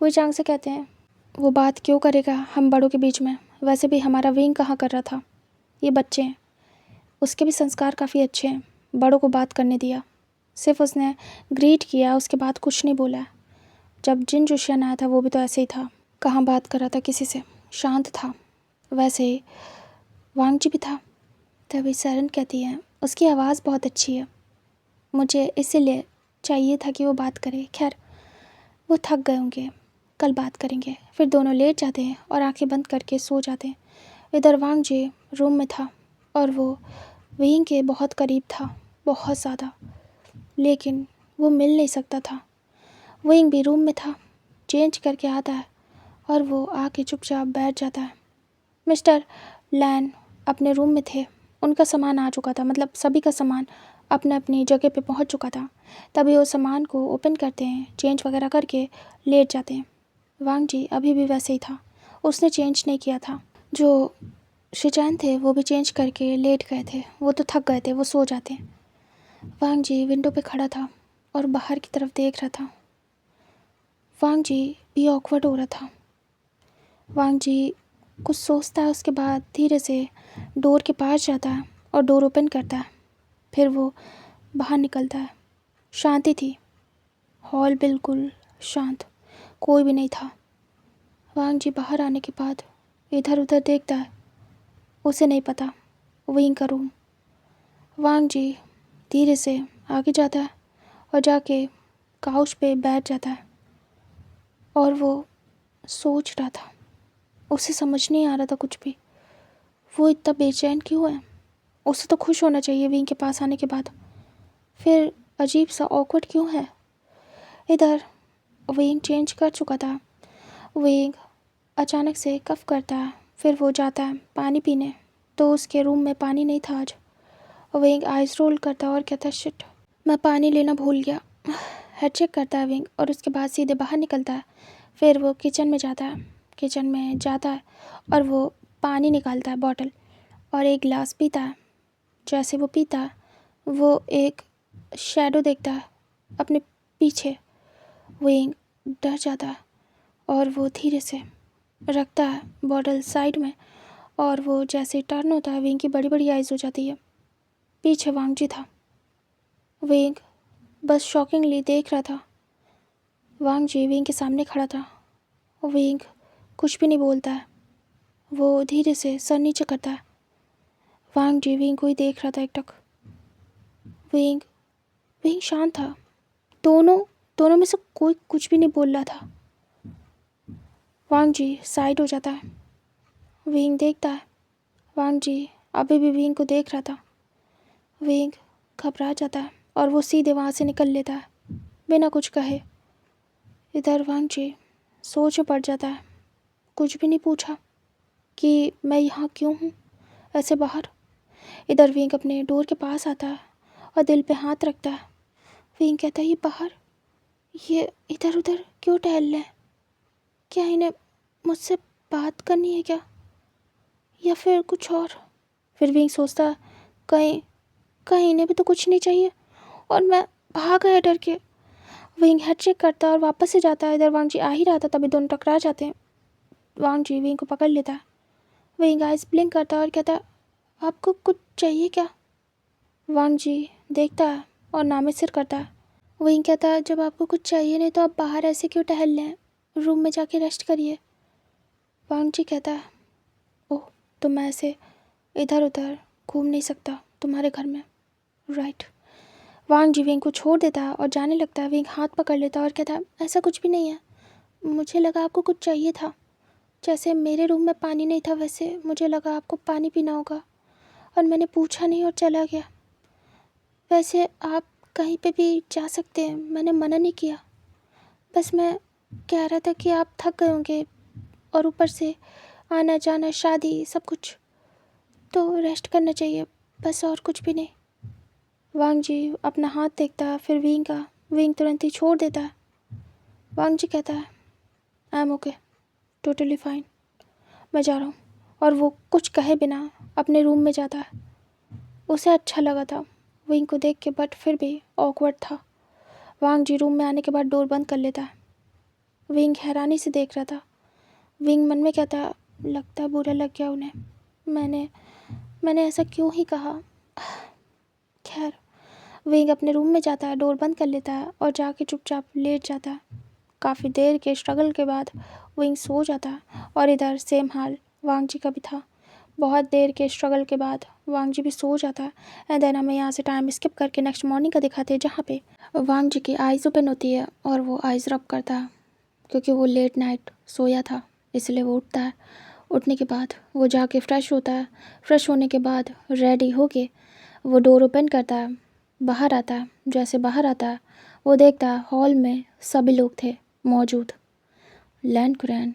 S1: वो चांग से कहते हैं वो बात क्यों करेगा हम बड़ों के बीच में, वैसे भी हमारा विंग कहाँ कर रहा था, ये बच्चे हैं, उसके भी संस्कार काफ़ी अच्छे हैं, बड़ों को बात करने दिया, सिर्फ उसने ग्रीट किया, उसके बाद कुछ नहीं बोला। जब जिन जोशियन आया था वो भी तो ऐसे ही था, कहाँ बात कर रहा था किसी से, शांत था। वैसे ही वांग जी भी था। तभी सरन कहती है उसकी आवाज़ बहुत अच्छी है, मुझे इसीलिए चाहिए था कि वो बात करे। खैर वो थक गए होंगे, कल बात करेंगे। फिर दोनों लेट जाते हैं और आंखें बंद करके सो जाते हैं। इधर वांग जी रूम में था और वो विंग के बहुत करीब था, बहुत ज़्यादा, लेकिन वो मिल नहीं सकता था। विंग भी रूम में था, चेंज करके आता है और वो आके चुपचाप बैठ जाता है। मिस्टर लैन अपने रूम में थे, उनका सामान आ चुका था, मतलब सभी का सामान अपने अपनी जगह पे पहुंच चुका था। तभी वो सामान को ओपन करते हैं, चेंज वगैरह करके लेट जाते हैं। वांग जी अभी भी वैसे ही था, उसने चेंज नहीं किया था। जो शिचैन थे वो भी चेंज करके लेट गए थे, वो तो थक गए थे, वो सो जाते हैं। वांग जी विंडो पे खड़ा था और बाहर की तरफ देख रहा था। वांग जी भी ऑकवर्ड हो रहा था। वांग जी कुछ सोचता है, उसके बाद धीरे से डोर के पास जाता है और डोर ओपन करता है। फिर वो बाहर निकलता है। शांति थी, हॉल बिल्कुल शांत, कोई भी नहीं था। वांग जी बाहर आने के बाद इधर उधर देखता है, उसे नहीं पता विंग का रूम। वांग जी धीरे से आगे जाता है और जाके काउच पे बैठ जाता है और वो सोच रहा था। उसे समझ नहीं आ रहा था कुछ भी, वो इतना बेचैन क्यों है। उसे तो खुश होना चाहिए विंग के पास आने के बाद, फिर अजीब सा ऑकवर्ड क्यों है। इधर विंग चेंज कर चुका था। विंग अचानक से कफ करता है, फिर वो जाता है पानी पीने, तो उसके रूम में पानी नहीं था आज। विंग आइस रोल करता है और कहता है शिट, मैं पानी लेना भूल गया। हेड चेक करता है विंग और उसके बाद सीधे बाहर निकलता है। फिर वो किचन में जाता है और वो पानी निकालता है बॉटल और एक गिलास पीता है। जैसे वो पीता है वो एक शैडो देखता है अपने पीछे। विंग डर जाता है और वो धीरे से रखता है बॉटल साइड में और वो जैसे टर्न होता है विंग की बड़ी बड़ी आइज़ हो जाती है। पीछे वांग जी था। विंग बस शॉकिंगली देख रहा था। वांग जी विंग के सामने खड़ा था। विंग कुछ भी नहीं बोलता है, वो धीरे से सर नीचे करता है। वांग जी विंग को ही देख रहा था एकटक। विंग विंग शांत था। दोनों में से कोई कुछ भी नहीं बोल रहा था। वांग जी साइड हो जाता है। विंग देखता है, वांग जी अभी भी विंग को देख रहा था। विंग घबरा जाता है और वो सीधे वहाँ से निकल लेता है बिना कुछ कहे। इधर वांग जी सोच में पड़ जाता है, कुछ भी नहीं पूछा कि मैं यहाँ क्यों हूँ ऐसे बाहर। इधर विंग अपने डोर के पास आता है और दिल पे हाथ रखता है। विंग कहता है ये बाहर, ये इधर उधर क्यों टहल रहे हैं? क्या इन्हें मुझसे बात करनी है क्या, या फिर कुछ और? फिर विंग सोचता है कहीं कहीं इन्हें भी तो कुछ नहीं चाहिए और मैं भाग गया डर के। विंग हेड चेक करता है और वापस से जाता है। इधर वांग जी आ ही रहा था तभी दोनों टकरा जाते हैं। वांग जी विंग को पकड़ लेता है। विंग आइस ब्लिंक करता है और कहता है आपको कुछ चाहिए क्या? वांग जी देखता है और नामे सिर करता है। विंग कहता है जब आपको कुछ चाहिए नहीं तो आप बाहर ऐसे क्यों टहल रहे हैं, रूम में जाके रेस्ट करिए। वांग जी कहता है ओह, तो मैं ऐसे इधर उधर घूम नहीं सकता तुम्हारे घर में, राइट? वांग जी विंग को छोड़ देता है और जाने लगता है। विंग हाथ पकड़ लेता है और कहता है ऐसा कुछ भी नहीं है, मुझे लगा आपको कुछ चाहिए था। जैसे मेरे रूम में पानी नहीं था वैसे मुझे लगा आपको पानी पीना होगा और मैंने पूछा नहीं और चला गया। वैसे आप कहीं पे भी जा सकते हैं, मैंने मना नहीं किया। बस मैं कह रहा था कि आप थक गए होंगे और ऊपर से आना जाना शादी सब कुछ, तो रेस्ट करना चाहिए, बस और कुछ भी नहीं। वांग जी अपना हाथ देखता है फिर विंग का। विंग तुरंत ही छोड़ देता है। वांग जी कहता है I am okay, totally fine, मैं जा रहा हूँ। और वो कुछ कहे बिना अपने रूम में जाता है। उसे अच्छा लगा था विंग को देख के, बट फिर भी ऑकवर्ड था। वांग जी रूम में आने के बाद डोर बंद कर लेता है। विंग हैरानी से देख रहा था। विंग मन में कहता लगता है बुरा लग गया उन्हें, मैंने ऐसा क्यों ही कहा। खैर, विंग अपने रूम में जाता है, डोर बंद कर लेता है और जाके चुपचाप लेट जाता है। काफ़ी देर के स्ट्रगल के बाद विंग सो जाता है और इधर सेम हाल वांग जी का भी था। बहुत देर के स्ट्रगल के बाद वांग जी भी सो जाता है। एंड देन हमें यहाँ से टाइम स्किप करके नेक्स्ट मॉर्निंग का दिखाते हैं, जहाँ पे वांग जी की आइज़ ओपन होती है और वो आइज़ रब करता है क्योंकि वो लेट नाइट सोया था, इसलिए वो उठता है। उठने के बाद वो जाके फ्रेश होता है। फ्रेश होने के बाद रेडी होके वो डोर ओपन करता है, बाहर आता है। जैसे बाहर आता है वो देखता है हॉल में सभी लोग थे मौजूद। लैन कुरैन,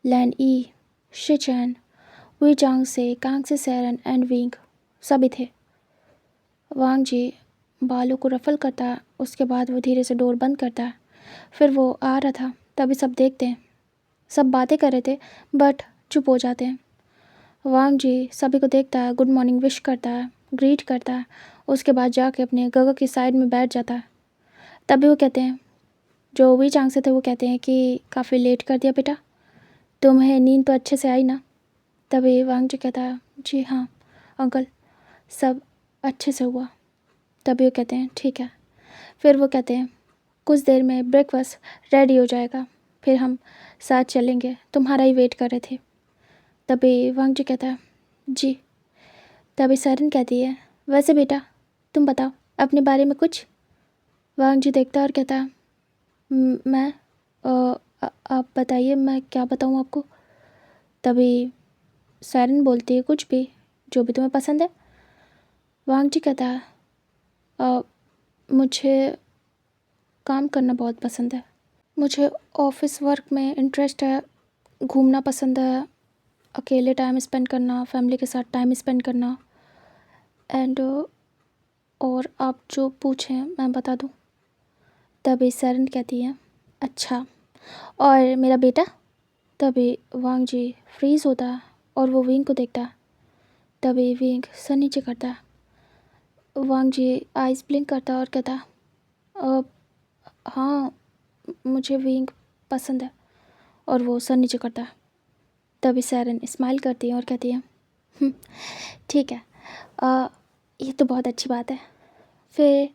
S1: लैन ई, शिचैन, वी चांग से, कांग से सैरन एंड विंग सभी थे। वांग जी बालों को रफल करता है, उसके बाद वो धीरे से डोर बंद करता है। फिर वो आ रहा था तभी सब देखते हैं, सब बातें कर रहे थे बट चुप हो जाते हैं। वांग जी सभी को देखता है, गुड मॉर्निंग विश करता है, ग्रीट करता है, उसके बाद जाके अपने गगा की साइड में बैठ जाता है। तभी वो कहते हैं, जो वी चांग से थे वो कहते हैं कि काफ़ी लेट कर दिया बेटा, तुम्हें नींद तो अच्छे से आई ना? तभी वांग जी कहता है जी हाँ अंकल, सब अच्छे से हुआ, तभी वो कहते हैं ठीक है। फिर वो कहते हैं कुछ देर में ब्रेकफास्ट रेडी हो जाएगा, फिर हम साथ चलेंगे, तुम्हारा ही वेट कर रहे थे। तभी वांग जी कहता है जी। तभी सरन कहती है वैसे बेटा तुम बताओ अपने बारे में कुछ। वांग जी देखता है और कहता है मैं आप बताइए मैं क्या बताऊँ आपको। तभी सरन बोलती है कुछ भी जो भी तुम्हें पसंद है। वांग जी कहता है मुझे काम करना बहुत पसंद है, मुझे ऑफिस वर्क में इंटरेस्ट है, घूमना पसंद है, अकेले टाइम स्पेंड करना, फैमिली के साथ टाइम स्पेंड करना एंड और आप जो पूछें मैं बता दूँ। तभी सरन कहती है अच्छा और मेरा बेटा। तभी वांग जी फ्रीज़ होता है और वो विंग को देखता है। तभी विंग सर नीचे करता है। वांग जी आइज़ ब्लिंक करता है और कहता है हाँ मुझे विंग पसंद है, और वो सर नीचे करता है। तभी सरन स्माइल करती है और कहती है ठीक है, ये तो बहुत अच्छी बात है, फिर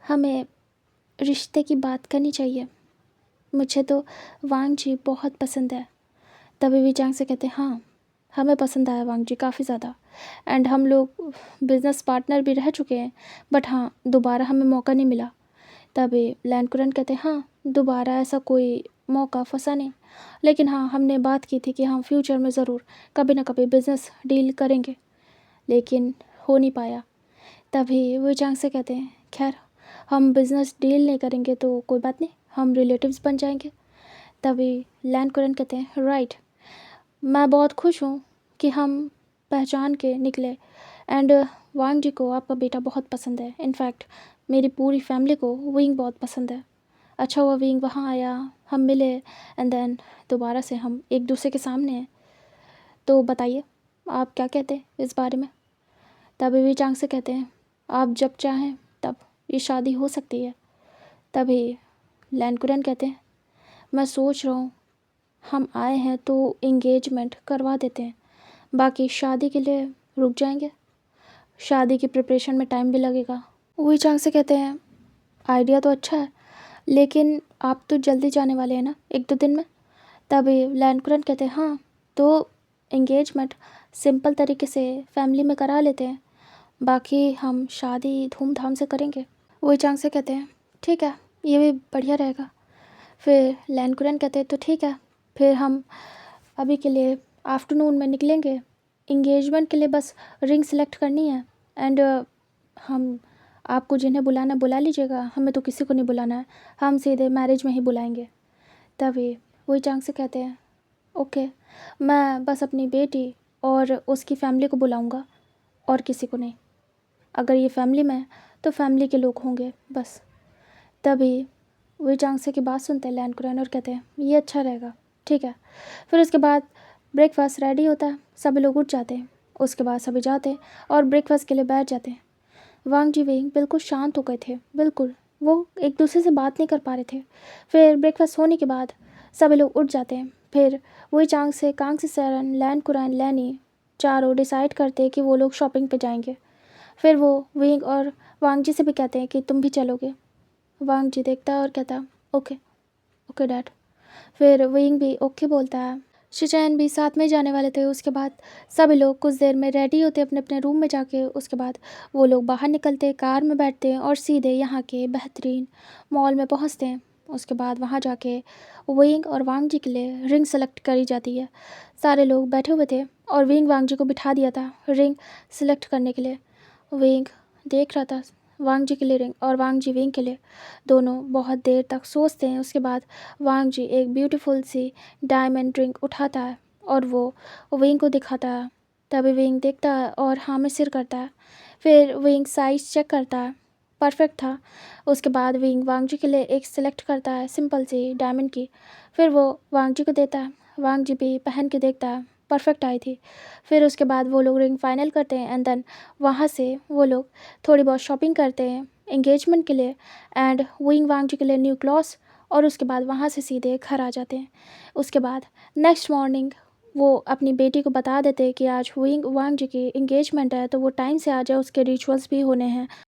S1: हमें रिश्ते की बात करनी चाहिए, मुझे तो वांग जी बहुत पसंद है। तभी वी चांग से कहते हैं हाँ हमें पसंद आया वांग जी काफ़ी ज़्यादा, एंड हम लोग बिज़नेस पार्टनर भी रह चुके हैं, बट हाँ दोबारा हमें मौका नहीं मिला। तभी लैन कुरन कहते हैं हाँ दोबारा ऐसा कोई मौका फंसा नहीं, लेकिन हाँ हमने बात की थी कि हम फ्यूचर में ज़रूर कभी ना कभी बिज़नेस डील करेंगे, लेकिन हो नहीं पाया। तभी वो चांग से कहते हैं खैर हम बिज़नेस डील नहीं करेंगे तो कोई बात नहीं, हम रिलेटिव्स बन जाएंगे। तभी लैन कुरन कहते हैं राइट, मैं बहुत खुश हूँ कि हम पहचान के निकले, एंड वांग जी को आपका बेटा बहुत पसंद है, इनफैक्ट मेरी पूरी फैमिली को विंग बहुत पसंद है। अच्छा हुआ विंग वहाँ आया, हम मिले, एंड देन दोबारा से हम एक दूसरे के सामने हैं। तो बताइए आप क्या कहते हैं इस बारे में। तभी वी चांग से कहते हैं आप जब चाहें तब ये शादी हो सकती है। तभी लैन कुरन कहते हैं मैं सोच रहा हूँ हम आए हैं तो इंगेजमेंट करवा देते हैं, बाकी शादी के लिए रुक जाएंगे, शादी की प्रिपरेशन में टाइम भी लगेगा। वही चांग से कहते हैं आइडिया तो अच्छा है, लेकिन आप तो जल्दी जाने वाले हैं ना एक दो दिन में। तभी लैन कुरन कहते हैं हाँ तो इंगेजमेंट सिंपल तरीके से फैमिली में करा लेते हैं, बाकी हम शादी धूमधाम से करेंगे। वही चांग से कहते हैं ठीक है ये भी बढ़िया रहेगा। फिर लैन कुरन कहते हैं तो ठीक है, फिर हम अभी के लिए आफ्टरनून में निकलेंगे, इंगेजमेंट के लिए बस रिंग सेलेक्ट करनी है, एंड हम आपको जिन्हें बुलाना बुला लीजिएगा, हमें तो किसी को नहीं बुलाना है, हम सीधे मैरिज में ही बुलाएंगे। तभी वही चांग से कहते हैं ओके मैं बस अपनी बेटी और उसकी फैमिली को बुलाऊंगा और किसी को नहीं, अगर ये फैमिली में है तो फैमिली के लोग होंगे बस। तभी वही चांग से की बात सुनते हैं लैन कुरैन और कहते हैं ये अच्छा रहेगा ठीक है। फिर उसके बाद ब्रेकफास्ट रेडी होता है, सभी लोग उठ जाते हैं, उसके बाद सभी जाते हैं और ब्रेकफास्ट के लिए बैठ जाते हैं। वांग जी विंग बिल्कुल शांत हो गए थे, बिल्कुल वो एक दूसरे से बात नहीं कर पा रहे थे। फिर ब्रेकफास्ट होने के बाद सभी लोग उठ जाते हैं, फिर वही चांग से कांग से सरन लैन कुरैन लैनी चारों डिसाइड करते हैं कि वो लोग शॉपिंग पे जाएंगे। फिर वो विंग और वांग जी से भी कहते हैं कि तुम भी चलोगे। वांग जी देखता है और कहता है ओके ओके डैड। फिर विंग भी ओके बोलता है। शिचैन भी साथ में जाने वाले थे। उसके बाद सभी लोग कुछ देर में रेडी होते अपने अपने रूम में जाके, उसके बाद वो लोग बाहर निकलते, कार में बैठते हैं और सीधे यहाँ के बेहतरीन मॉल में पहुँचते हैं। उसके बाद वहाँ जाके विंग और वांग जी के लिए रिंग सेलेक्ट करी जाती है। सारे लोग बैठे हुए थे और विंग वांग जी को बिठा दिया था रिंग सेलेक्ट करने के लिए। विंग देख रहा था वांग जी के लिए रिंग, और वांग जी विंग के लिए। दोनों बहुत देर तक सोचते हैं। उसके बाद वांग जी एक ब्यूटीफुल सी डायमंड रिंग उठाता है और वो विंग को दिखाता है। तभी विंग देखता है और हाँ में सिर करता है। फिर विंग साइज चेक करता है, परफेक्ट था। उसके बाद विंग वांग जी के लिए एक सिलेक्ट करता है सिंपल सी डायमंड की, फिर वो वांग जी को देता है। वांग जी भी पहन के देखता है, परफेक्ट आई थी। फिर उसके बाद वो लोग रिंग फाइनल करते हैं एंड देन वहाँ से वो लोग थोड़ी बहुत शॉपिंग करते हैं एंगेजमेंट के लिए एंड विंग वांग जी के लिए न्यू क्लॉथ्स, और उसके बाद वहाँ से सीधे घर आ जाते हैं। उसके बाद नेक्स्ट मॉर्निंग वो अपनी बेटी को बता देते हैं कि आज विंग वांग जी की एंगेजमेंट है, तो वो टाइम से आ जाए, उसके रिचुअल्स भी होने हैं।